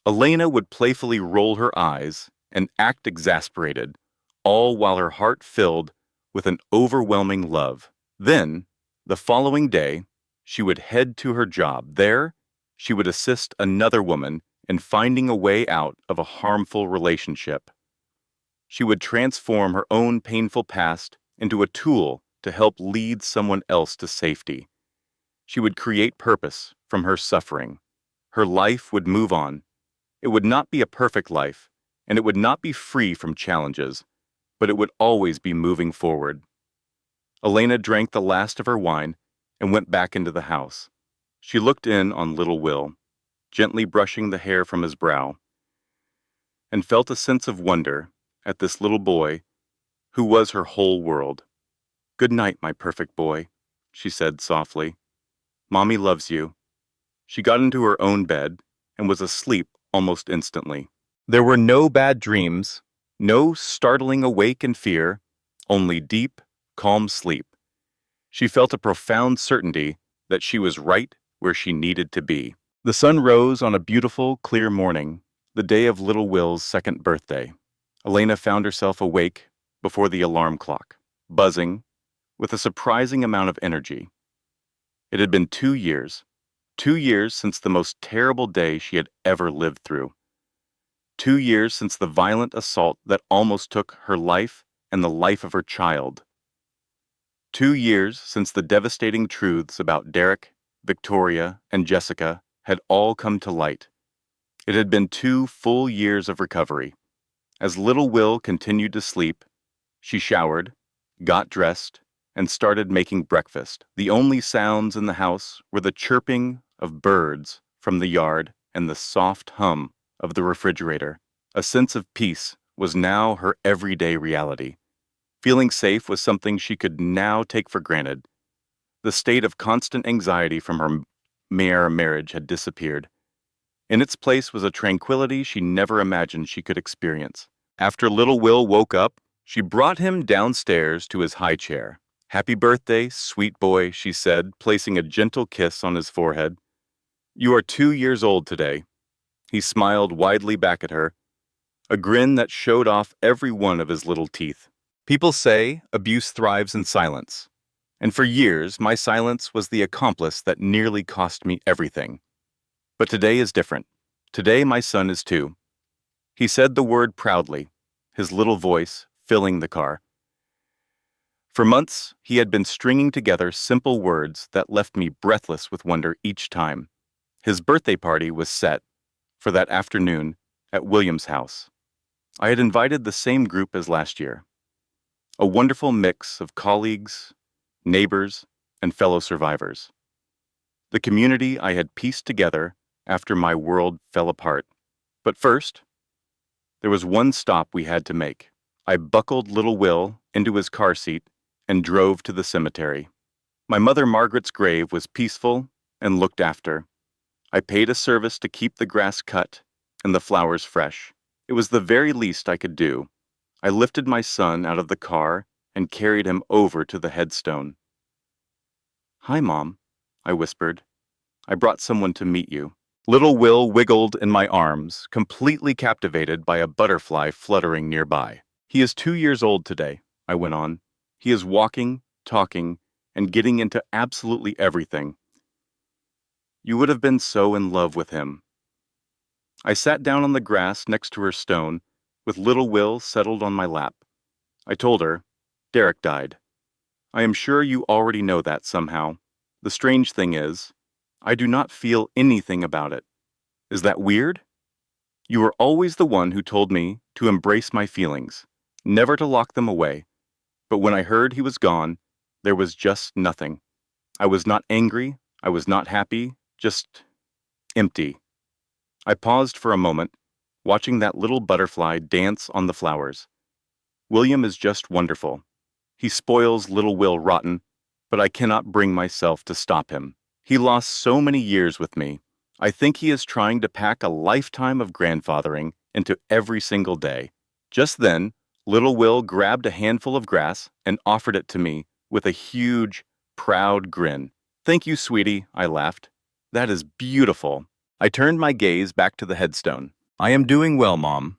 Elena would playfully roll her eyes and act exasperated, all while her heart filled with an overwhelming love. Then, the following day, she would head to her job. There, she would assist another woman in finding a way out of a harmful relationship. She would transform her own painful past into a tool to help lead someone else to safety. She would create purpose from her suffering. Her life would move on. It would not be a perfect life, and it would not be free from challenges, but it would always be moving forward. Elena drank the last of her wine and went back into the house. She looked in on little Will, gently brushing the hair from his brow, and felt a sense of wonder at this little boy who was her whole world. "Good night, my perfect boy," she said softly. "Mommy loves you." She got into her own bed and was asleep almost instantly. There were no bad dreams, no startling awake in fear, only deep, calm sleep. She felt a profound certainty that she was right where she needed to be. The sun rose on a beautiful, clear morning, the day of little Will's second birthday. Elena found herself awake before the alarm clock, buzzing, with a surprising amount of energy. It had been 2 years. 2 years since the most terrible day she had ever lived through. 2 years since the violent assault that almost took her life and the life of her child. 2 years since the devastating truths about Derek, Victoria, and Jessica had all come to light. It had been 2 full years of recovery. As little Will continued to sleep, she showered, got dressed, and started making breakfast. The only sounds in the house were the chirping of birds from the yard and the soft hum of the refrigerator. A sense of peace was now her everyday reality. Feeling safe was something she could now take for granted. The state of constant anxiety from her marriage had disappeared. In its place was a tranquility she never imagined she could experience. After little Will woke up, she brought him downstairs to his high chair. "Happy birthday, sweet boy," she said, placing a gentle kiss on his forehead. "You are 2 years old today." He smiled widely back at her, a grin that showed off every one of his little teeth. People say abuse thrives in silence, And for years, my silence was the accomplice that nearly cost me everything. But today is different. Today, my son is 2. He said the word proudly, his little voice filling the car. For months, he had been stringing together simple words that left me breathless with wonder each time. His birthday party was set for that afternoon at William's house. I had invited the same group as last year, a wonderful mix of colleagues, neighbors, and fellow survivors. The community I had pieced together after my world fell apart. But first, there was one stop we had to make. I buckled little Will into his car seat and drove to the cemetery. My mother Margaret's grave was peaceful and looked after. I paid a service to keep the grass cut and the flowers fresh. It was the very least I could do. I lifted my son out of the car and carried him over to the headstone. "Hi, Mom," I whispered. "I brought someone to meet you." Little Will wiggled in my arms, completely captivated by a butterfly fluttering nearby. "He is 2 years old today," I went on. "He is walking, talking, and getting into absolutely everything. You would have been so in love with him." I sat down on the grass next to her stone, with little Will settled on my lap. I told her, "Derek died. I am sure you already know that somehow. The strange thing is, I do not feel anything about it. Is that weird? You were always the one who told me to embrace my feelings, never to lock them away. But when I heard he was gone, there was just nothing. I was not angry, I was not happy, just empty." I paused for a moment, watching that little butterfly dance on the flowers. William is just wonderful. He spoils little Will rotten, but I cannot bring myself to stop him. He lost so many years with me. I think he is trying to pack a lifetime of grandfathering into every single day. Just then, little Will grabbed a handful of grass and offered it to me with a huge, proud grin. "Thank you, sweetie," I laughed. "That is beautiful." I turned my gaze back to the headstone. "I am doing well, Mom.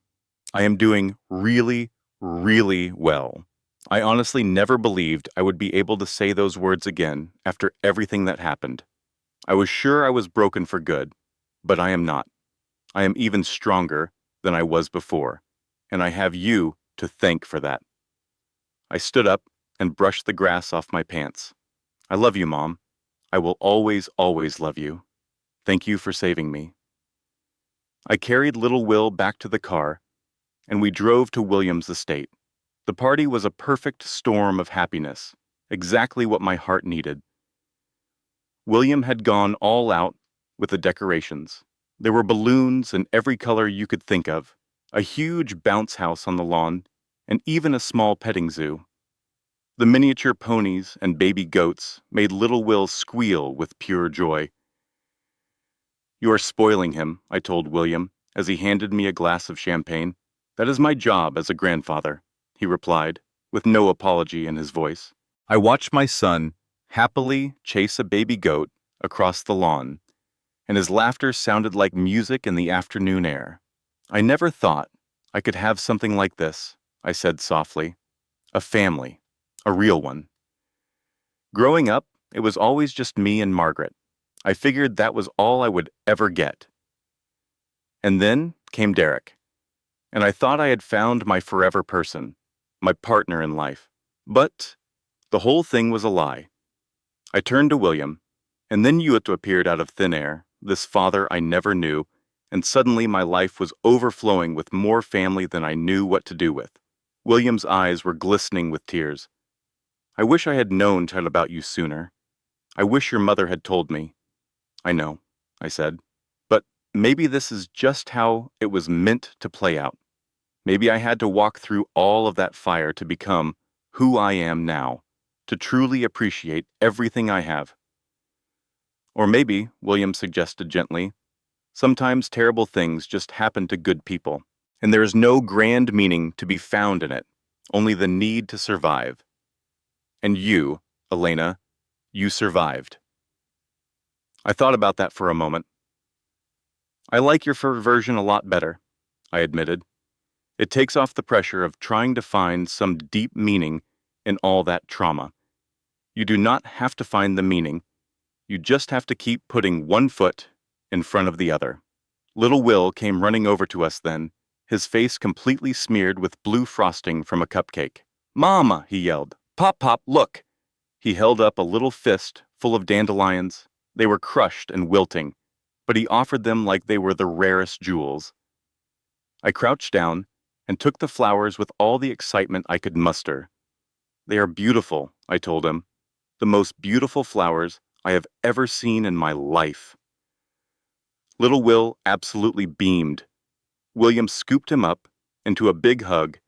I am doing really, really well." I honestly never believed I would be able to say those words again after everything that happened. I was sure I was broken for good, but I am not. I am even stronger than I was before, and I have you to thank for that. I stood up and brushed the grass off my pants. "I love you, Mom. I will always, always love you. Thank you for saving me." I carried little Will back to the car, and we drove to William's estate. The party was a perfect storm of happiness, exactly what my heart needed. William had gone all out with the decorations. There were balloons in every color you could think of, a huge bounce house on the lawn, and even a small petting zoo. The miniature ponies and baby goats made little Will squeal with pure joy. "You are spoiling him," I told William as he handed me a glass of champagne. "That is my job as a grandfather," he replied, with no apology in his voice. I watched my son happily chase a baby goat across the lawn, and his laughter sounded like music in the afternoon air. "I never thought I could have something like this," I said softly. "A family, a real one." Growing up, it was always just me and Margaret. I figured that was all I would ever get. And then came Derek, and I thought I had found my forever person, my partner in life. But the whole thing was a lie. I turned to William, and then you appeared out of thin air, this father I never knew, and suddenly my life was overflowing with more family than I knew what to do with. William's eyes were glistening with tears. "I wish I had known about you sooner. I wish your mother had told me." "I know," I said. "But maybe this is just how it was meant to play out. Maybe I had to walk through all of that fire to become who I am now, to truly appreciate everything I have." "Or maybe," William suggested gently, "sometimes terrible things just happen to good people, and there is no grand meaning to be found in it, only the need to survive. And you, Elena, you survived." I thought about that for a moment. "I like your version a lot better," I admitted. "It takes off the pressure of trying to find some deep meaning in all that trauma. You do not have to find the meaning. You just have to keep putting one foot in front of the other. Little Will came running over to us then, his face completely smeared with blue frosting from a cupcake. "Mama!" he yelled. "Pop, Pop, look!" He held up a little fist full of dandelions. They were crushed and wilting, but he offered them like they were the rarest jewels. I crouched down and took the flowers with all the excitement I could muster. "They are beautiful," I told him. "The most beautiful flowers I have ever seen in my life." Little Will absolutely beamed. William scooped him up into a big hug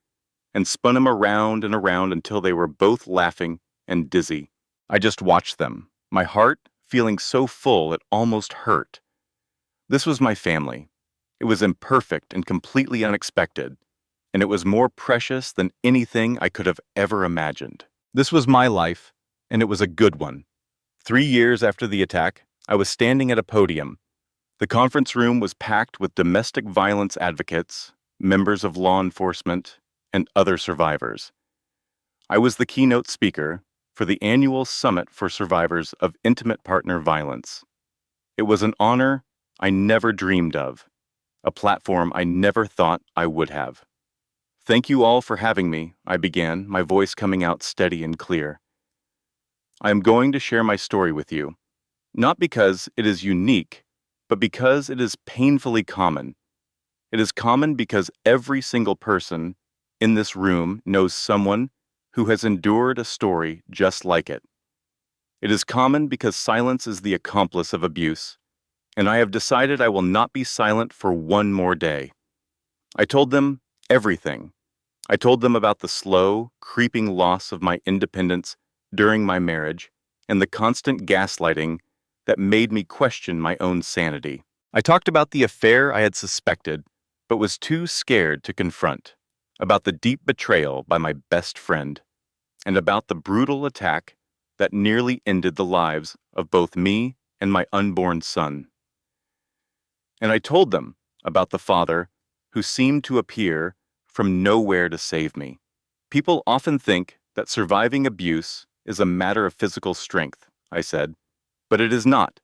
and spun him around and around until they were both laughing and dizzy. I just watched them, my heart feeling so full it almost hurt. This was my family. It was imperfect and completely unexpected, and it was more precious than anything I could have ever imagined. This was my life, and it was a good one. 3 years after the attack, I was standing at a podium. The conference room was packed with domestic violence advocates, members of law enforcement, and other survivors. I was the keynote speaker for the annual Summit for Survivors of Intimate Partner Violence. It was an honor I never dreamed of, a platform I never thought I would have. "Thank you all for having me," I began, my voice coming out steady and clear. "I am going to share my story with you, not because it is unique, but because it is painfully common. It is common because every single person in this room knows someone who has endured a story just like it. It is common because silence is the accomplice of abuse, and I have decided I will not be silent for one more day." I told them everything. I told them about the slow, creeping loss of my independence during my marriage and the constant gaslighting that made me question my own sanity. I talked about the affair I had suspected, but was too scared to confront, about the deep betrayal by my best friend, and about the brutal attack that nearly ended the lives of both me and my unborn son. And I told them about the father who seemed to appear from nowhere to save me. "People often think that surviving abuse is a matter of physical strength," I said, "but it is not.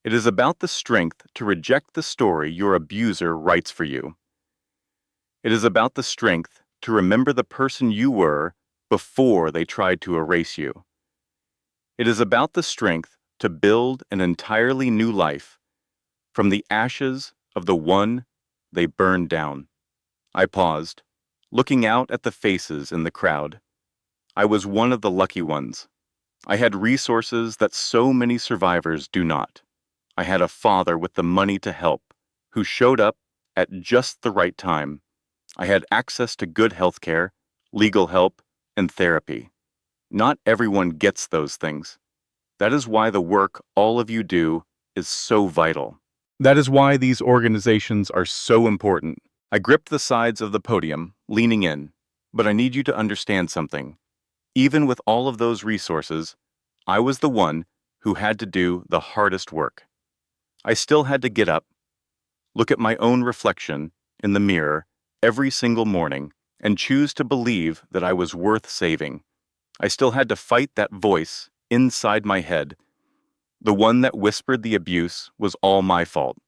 It is about the strength to reject the story your abuser writes for you. It is about the strength to remember the person you were before they tried to erase you. It is about the strength to build an entirely new life from the ashes of the one they burned down." I paused, looking out at the faces in the crowd. I was one of the lucky ones. I had resources that so many survivors do not. I had a father with the money to help, who showed up at just the right time. I had access to good health care, legal help, and therapy. Not everyone gets those things. That is why the work all of you do is so vital. That is why these organizations are so important. I gripped the sides of the podium, leaning in, but I need you to understand something. Even with all of those resources, I was the one who had to do the hardest work. I still had to get up, look at my own reflection in the mirror every single morning, and choose to believe that I was worth saving. I still had to fight that voice inside my head, the one that whispered the abuse was all my fault.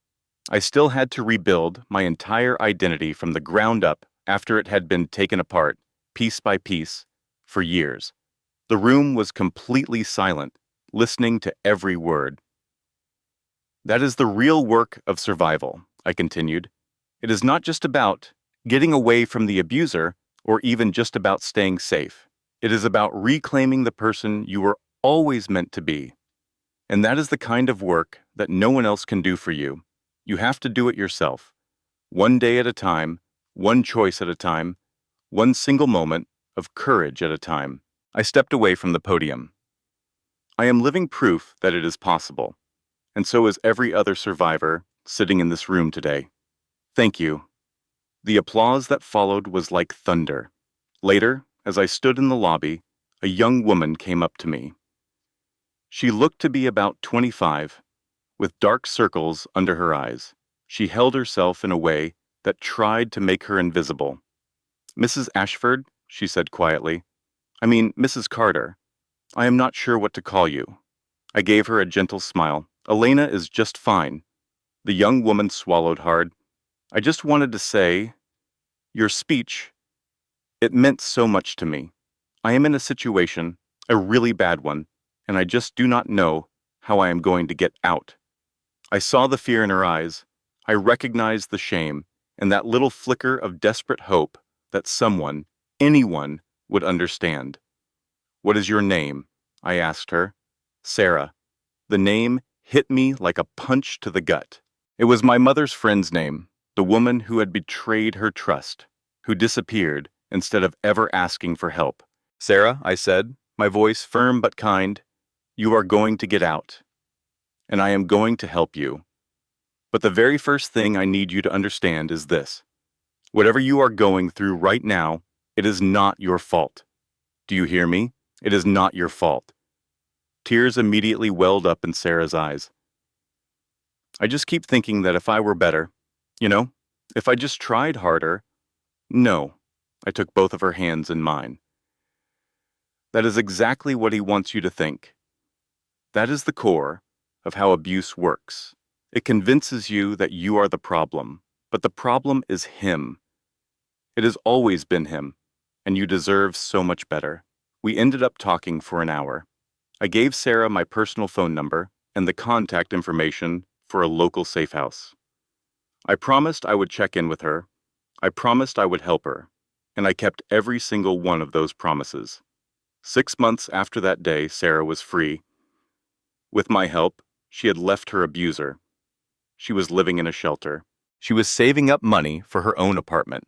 I still had to rebuild my entire identity from the ground up after it had been taken apart, piece by piece, for years. The room was completely silent, listening to every word. "That is the real work of survival," I continued. "It is not just about getting away from the abuser or even just about staying safe. It is about reclaiming the person you were always meant to be. And that is the kind of work that no one else can do for you. You have to do it yourself, one day at a time, one choice at a time, one single moment of courage at a time." I stepped away from the podium. I am living proof that it is possible, and so is every other survivor sitting in this room today. Thank you. The applause that followed was like thunder. Later, as I stood in the lobby, a young woman came up to me. She looked to be about 25, with dark circles under her eyes. She held herself in a way that tried to make her invisible. "Mrs. Ashford," she said quietly. "I mean, Mrs. Carter. I am not sure what to call you. I gave her a gentle smile. Elena is just fine. The young woman swallowed hard. I just wanted to say, your speech, it meant so much to me. I am in a situation, a really bad one, and I just do not know how I am going to get out. I saw the fear in her eyes. I recognized the shame and that little flicker of desperate hope that someone, anyone, would understand. What is your name? I asked her. Sarah. The name hit me like a punch to the gut. It was my mother's friend's name, the woman who had betrayed her trust, who disappeared instead of ever asking for help. Sarah, I said, my voice firm but kind, you are going to get out, and I am going to help you. But the very first thing I need you to understand is this. Whatever you are going through right now, it is not your fault. Do you hear me? It is not your fault. Tears immediately welled up in Sarah's eyes. I just keep thinking that if I were better, if I just tried harder. No, I took both of her hands in mine. That is exactly what he wants you to think. That is the core of how abuse works. It convinces you that you are the problem, but the problem is him. It has always been him, and you deserve so much better. We ended up talking for an hour. I gave Sarah my personal phone number and the contact information for a local safe house. I promised I would check in with her. I promised I would help her, and I kept every single one of those promises. 6 months after that day, Sarah was free. With my help, she had left her abuser. She was living in a shelter. She was saving up money for her own apartment.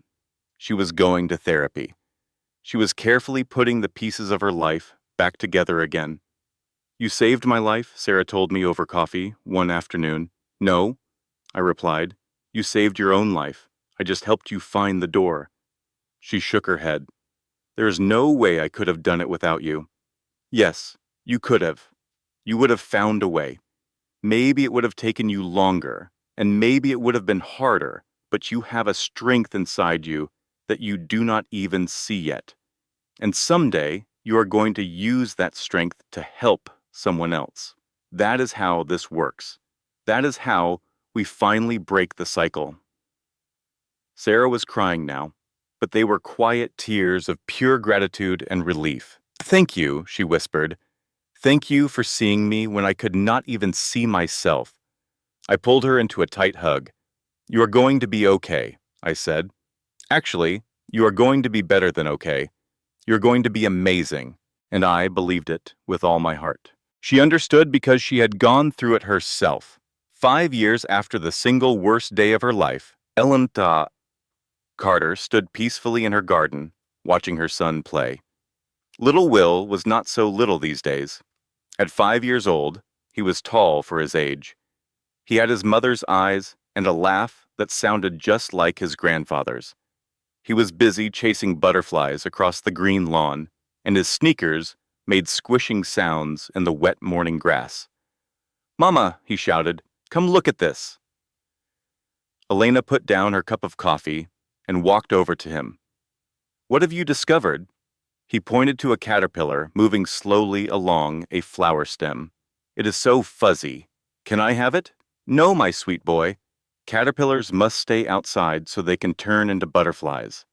She was going to therapy. She was carefully putting the pieces of her life back together again. You saved my life, Sarah told me over coffee one afternoon. No, I replied. You saved your own life. I just helped you find the door. She shook her head. There is no way I could have done it without you. Yes, you could have. You would have found a way. Maybe it would have taken you longer, and maybe it would have been harder, but you have a strength inside you that you do not even see yet. And someday, you are going to use that strength to help someone else. That is how this works. That is how we finally break the cycle. Sarah was crying now, but they were quiet tears of pure gratitude and relief. Thank you, she whispered. Thank you for seeing me when I could not even see myself. I pulled her into a tight hug. You are going to be okay, I said. Actually, you are going to be better than okay. You're going to be amazing. And I believed it with all my heart. She understood because she had gone through it herself. 5 years after the single worst day of her life, Ellen Carter stood peacefully in her garden, watching her son play. Little Will was not so little these days. At 5 years old, he was tall for his age. He had his mother's eyes and a laugh that sounded just like his grandfather's. He was busy chasing butterflies across the green lawn, and his sneakers made squishing sounds in the wet morning grass. "Mama," he shouted, "come look at this." Elena put down her cup of coffee and walked over to him. "What have you discovered?" He pointed to a caterpillar moving slowly along a flower stem. "It is so fuzzy. Can I have it?" "No, my sweet boy. Caterpillars must stay outside so they can turn into butterflies.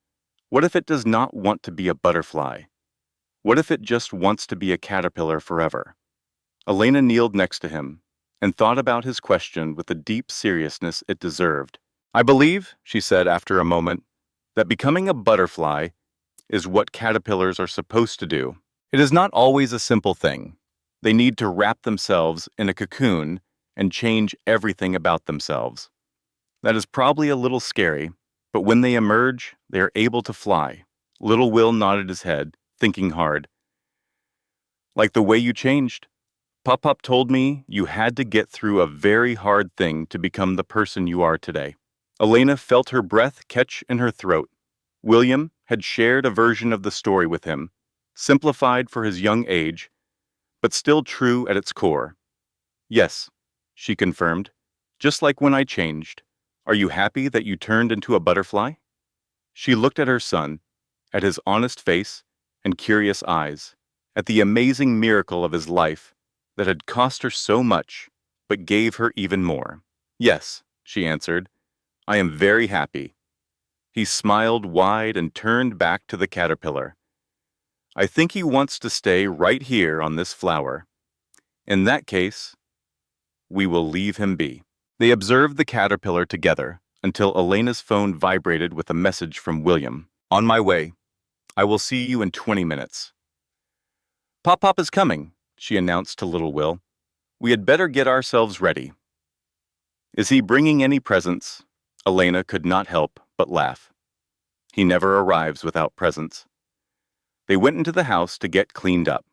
What if it does not want to be a butterfly? What if it just wants to be a caterpillar forever?" Elena kneeled next to him and thought about his question with the deep seriousness it deserved. "I believe," she said after a moment, "that becoming a butterfly is what caterpillars are supposed to do. It is not always a simple thing. They need to wrap themselves in a cocoon and change everything about themselves. That is probably a little scary, but when they emerge, they are able to fly." Little Will nodded his head, thinking hard. "Like the way you changed. Pop-Pop told me you had to get through a very hard thing to become the person you are today." Elena felt her breath catch in her throat. William had shared a version of the story with him, simplified for his young age, but still true at its core. "Yes," she confirmed, "just like when I changed. Are you happy that you turned into a butterfly?" She looked at her son, at his honest face and curious eyes. at the amazing miracle of his life that had cost her so much, but gave her even more. "Yes," she answered, "I am very happy." He smiled wide and turned back to the caterpillar. "I think he wants to stay right here on this flower. In that case, we will leave him be." They observed the caterpillar together until Elena's phone vibrated with a message from William. "On my way. I will see you in 20 minutes. Pop-Pop is coming," she announced to little Will. "We had better get ourselves ready." "Is he bringing any presents?" Elena could not help but laugh. "He never arrives without presents." They went into the house to get cleaned up.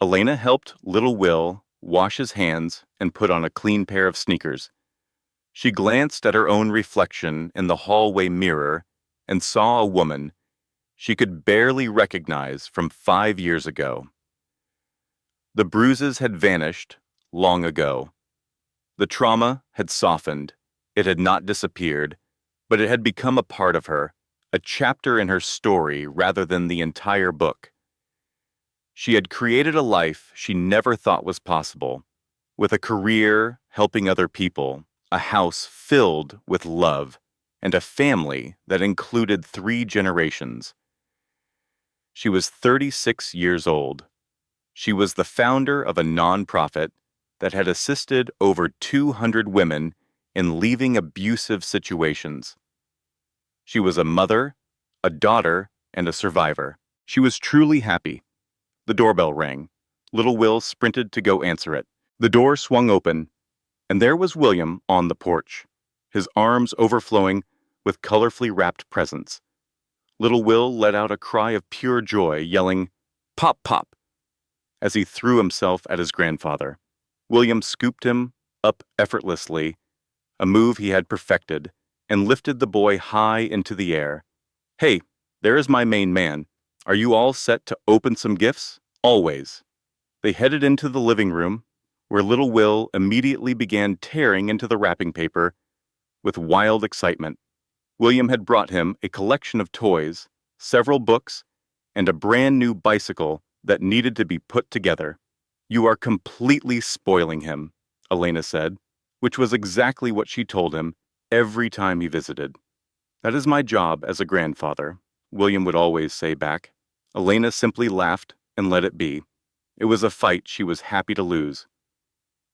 Elena helped little Will wash his hands and put on a clean pair of sneakers. She glanced at her own reflection in the hallway mirror and saw a woman she could barely recognize from 5 years ago. The bruises had vanished long ago. The trauma had softened. It had not disappeared, but it had become a part of her, a chapter in her story rather than the entire book. She had created a life she never thought was possible, with a career helping other people, a house filled with love, and a family that included 3 generations. She was 36 years old. She was the founder of a nonprofit that had assisted over 200 women in leaving abusive situations. She was a mother, a daughter, and a survivor. She was truly happy. The doorbell rang. Little Will sprinted to go answer it. The door swung open, and there was William on the porch, his arms overflowing with colorfully wrapped presents. Little Will let out a cry of pure joy, yelling, "Pop, Pop," as he threw himself at his grandfather. William scooped him up effortlessly, a move he had perfected, and lifted the boy high into the air. "Hey, there is my main man. Are you all set to open some gifts?" "Always." They headed into the living room, where little Will immediately began tearing into the wrapping paper with wild excitement. William had brought him a collection of toys, several books, and a brand new bicycle that needed to be put together. "You are completely spoiling him," Elena said, which was exactly what she told him every time he visited. "That is my job as a grandfather," William would always say back. Elena simply laughed and let it be. It was a fight she was happy to lose.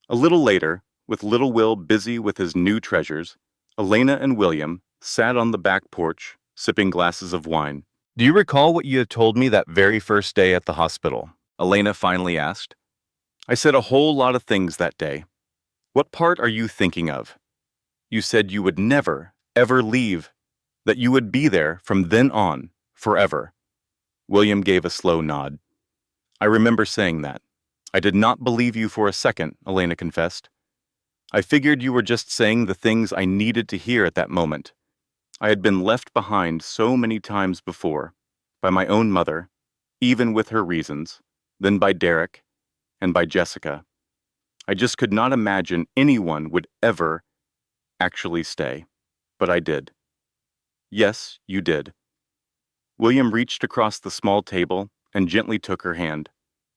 A little later, with little Will busy with his new treasures, Elena and William sat on the back porch, sipping glasses of wine. "Do you recall what you had told me that very first day at the hospital?" Elena finally asked. "I said a whole lot of things that day. What part are you thinking of?" "You said you would never, ever leave, that you would be there from then on, forever." William gave a slow nod. "I remember saying that. I did not believe you for a second," Elena confessed. "I figured you were just saying the things I needed to hear at that moment. I had been left behind so many times before, by my own mother, even with her reasons, then by Derek, and by Jessica. I just could not imagine anyone would ever actually stay. But I did." "Yes, you did." William reached across the small table and gently took her hand.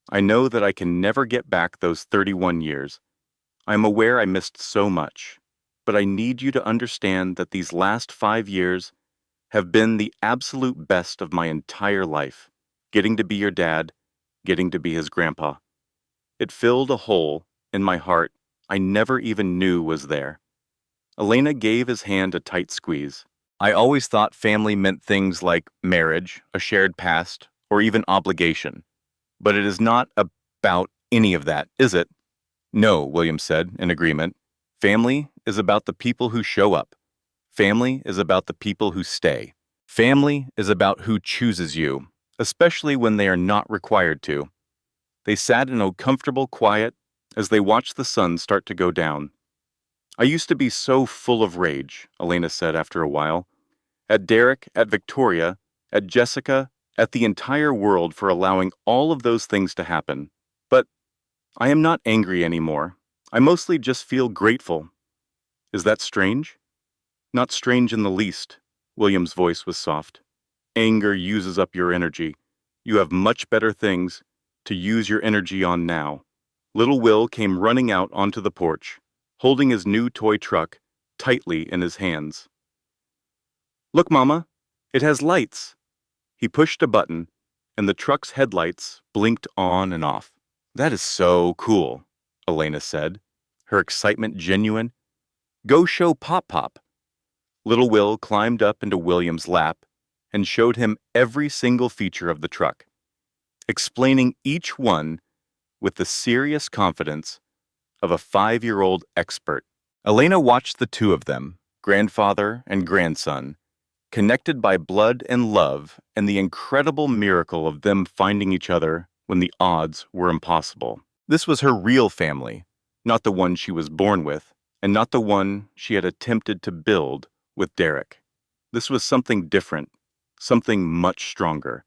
"I know that I can never get back those 31 years. I am aware I missed so much, but I need you to understand that these last 5 years have been the absolute best of my entire life. Getting to be your dad, getting to be his grandpa. It filled a hole in my heart I never even knew was there." Elena gave his hand a tight squeeze. "I always thought family meant things like marriage, a shared past, or even obligation. But it is not about any of that, is it?" "No," William said in agreement. "Family is about the people who show up. Family is about the people who stay. Family is about who chooses you, especially when they are not required to." They sat in a comfortable quiet as they watched the sun start to go down. "I used to be so full of rage," Elena said after a while. "At Derek, at Victoria, at Jessica, at the entire world for allowing all of those things to happen. But I am not angry anymore. I mostly just feel grateful." "Is that strange?" "Not strange in the least." William's voice was soft. "Anger uses up your energy. You have much better things. to use your energy on now. Little Will came running out onto the porch, holding his new toy truck tightly in his hands. Look, Mama, it has lights. He pushed a button, and the truck's headlights blinked on and off. That is so cool, Elena said, her excitement genuine. Go show Pop Pop. Little Will climbed up into William's lap and showed him every single feature of the truck, explaining each one with the serious confidence of a 5-year-old expert. Elena watched the two of them, grandfather and grandson, connected by blood and love and the incredible miracle of them finding each other when the odds were impossible. This was her real family, not the one she was born with, and not the one she had attempted to build with Derek. This was something different, something much stronger.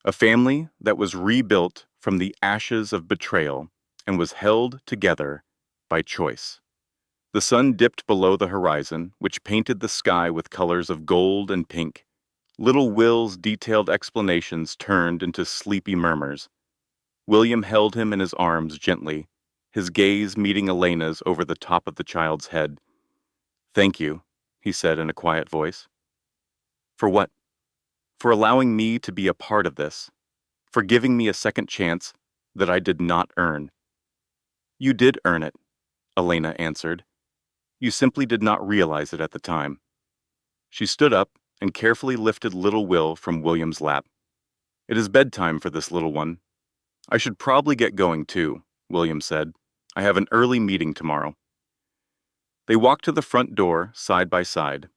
A family that was rebuilt from the ashes of betrayal and was held together by choice. The sun dipped below the horizon, which painted the sky with colors of gold and pink. Little Will's detailed explanations turned into sleepy murmurs. William held him in his arms gently, his gaze meeting Elena's over the top of the child's head. Thank you, he said in a quiet voice. For what? For allowing me to be a part of this, for giving me a second chance that I did not earn. You did earn it, Elena answered. You simply did not realize it at the time. She stood up and carefully lifted little Will from William's lap. It is bedtime for this little one. I should probably get going too, William said. I have an early meeting tomorrow. They walked to the front door side by side.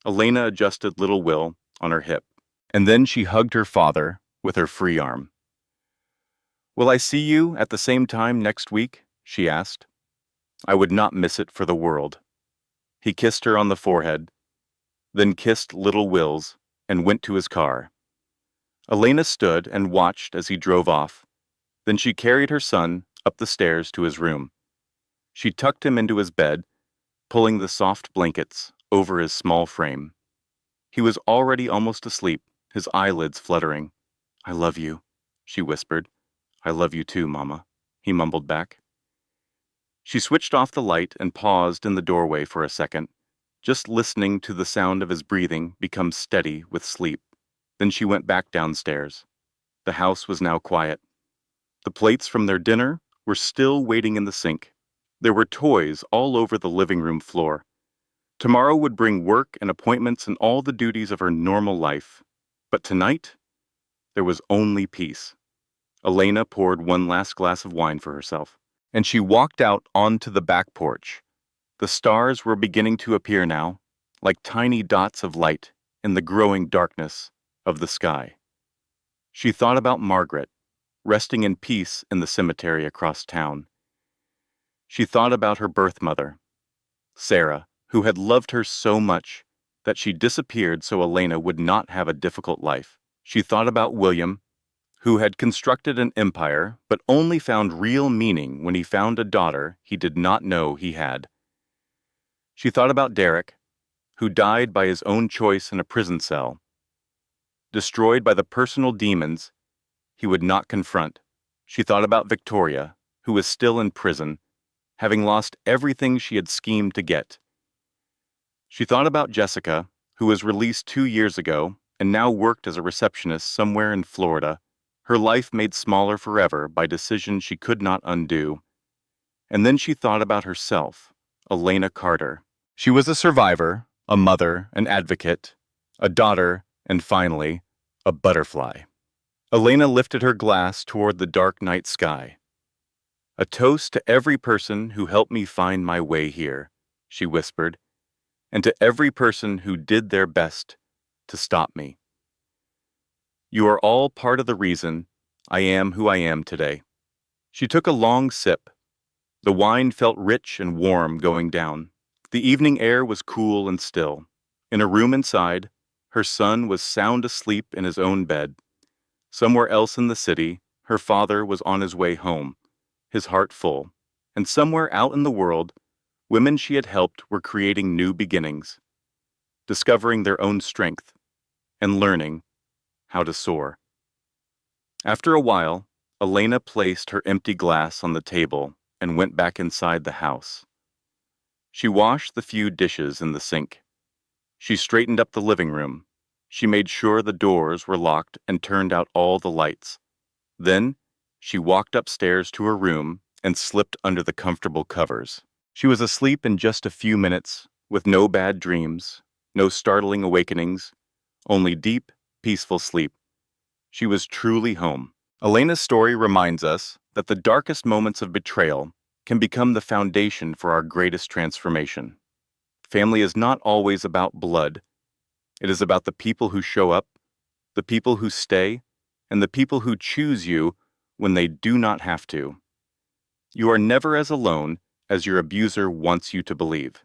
Elena adjusted little Will on her hip, and then she hugged her father with her free arm. Will I see you at the same time next week? She asked. I would not miss it for the world. He kissed her on the forehead, then kissed little Will's and went to his car. Elena stood and watched as he drove off. Then she carried her son up the stairs to his room. She tucked him into his bed, pulling the soft blankets over his small frame. He was already almost asleep, his eyelids fluttering. I love you, she whispered. I love you too, Mama, he mumbled back. She switched off the light and paused in the doorway for a second, just listening to the sound of his breathing become steady with sleep. Then she went back downstairs. The house was now quiet. The plates from their dinner were still waiting in the sink. There were toys all over the living room floor. Tomorrow would bring work and appointments and all the duties of her normal life. But tonight, there was only peace. Elena poured one last glass of wine for herself, and she walked out onto the back porch. The stars were beginning to appear now, like tiny dots of light in the growing darkness of the sky. She thought about Margaret, resting in peace in the cemetery across town. She thought about her birth mother, Sarah, who had loved her so much that she disappeared so Elena would not have a difficult life. She thought about William, who had constructed an empire but only found real meaning when he found a daughter he did not know he had. She thought about Derek, who died by his own choice in a prison cell, destroyed by the personal demons he would not confront. She thought about Victoria, who was still in prison, having lost everything she had schemed to get. She thought about Jessica, who was released 2 years ago and now worked as a receptionist somewhere in Florida, her life made smaller forever by decisions she could not undo. And then she thought about herself, Elena Carter. She was a survivor, a mother, an advocate, a daughter, and finally, a butterfly. Elena lifted her glass toward the dark night sky. A toast to every person who helped me find my way here, she whispered, and to every person who did their best to stop me. You are all part of the reason I am who I am today. She took a long sip. The wine felt rich and warm going down. The evening air was cool and still. In a room inside, her son was sound asleep in his own bed. Somewhere else in the city, her father was on his way home, his heart full. And somewhere out in the world, women she had helped were creating new beginnings, discovering their own strength, and learning how to soar. After a while, Elena placed her empty glass on the table and went back inside the house. She washed the few dishes in the sink. She straightened up the living room. She made sure the doors were locked and turned out all the lights. Then, she walked upstairs to her room and slipped under the comfortable covers. She was asleep in just a few minutes, with no bad dreams, no startling awakenings, only deep, peaceful sleep. She was truly home. Elena's story reminds us that the darkest moments of betrayal can become the foundation for our greatest transformation. Family is not always about blood. It is about the people who show up, the people who stay, and the people who choose you when they do not have to. You are never as alone as your abuser wants you to believe.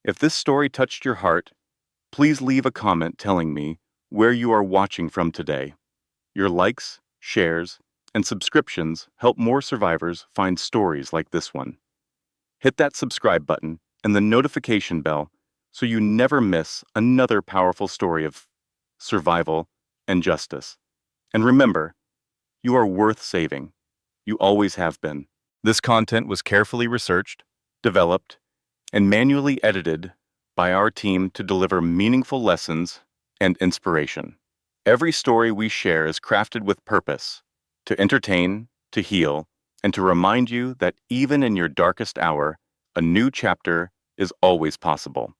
If this story touched your heart, please leave a comment telling me where you are watching from today. Your likes, shares, and subscriptions help more survivors find stories like this one. Hit that subscribe button and the notification bell so you never miss another powerful story of survival and justice. And remember, you are worth saving. You always have been. This content was carefully researched, developed, and manually edited by our team to deliver meaningful lessons and inspiration. Every story we share is crafted with purpose, to entertain, to heal, and to remind you that even in your darkest hour, a new chapter is always possible.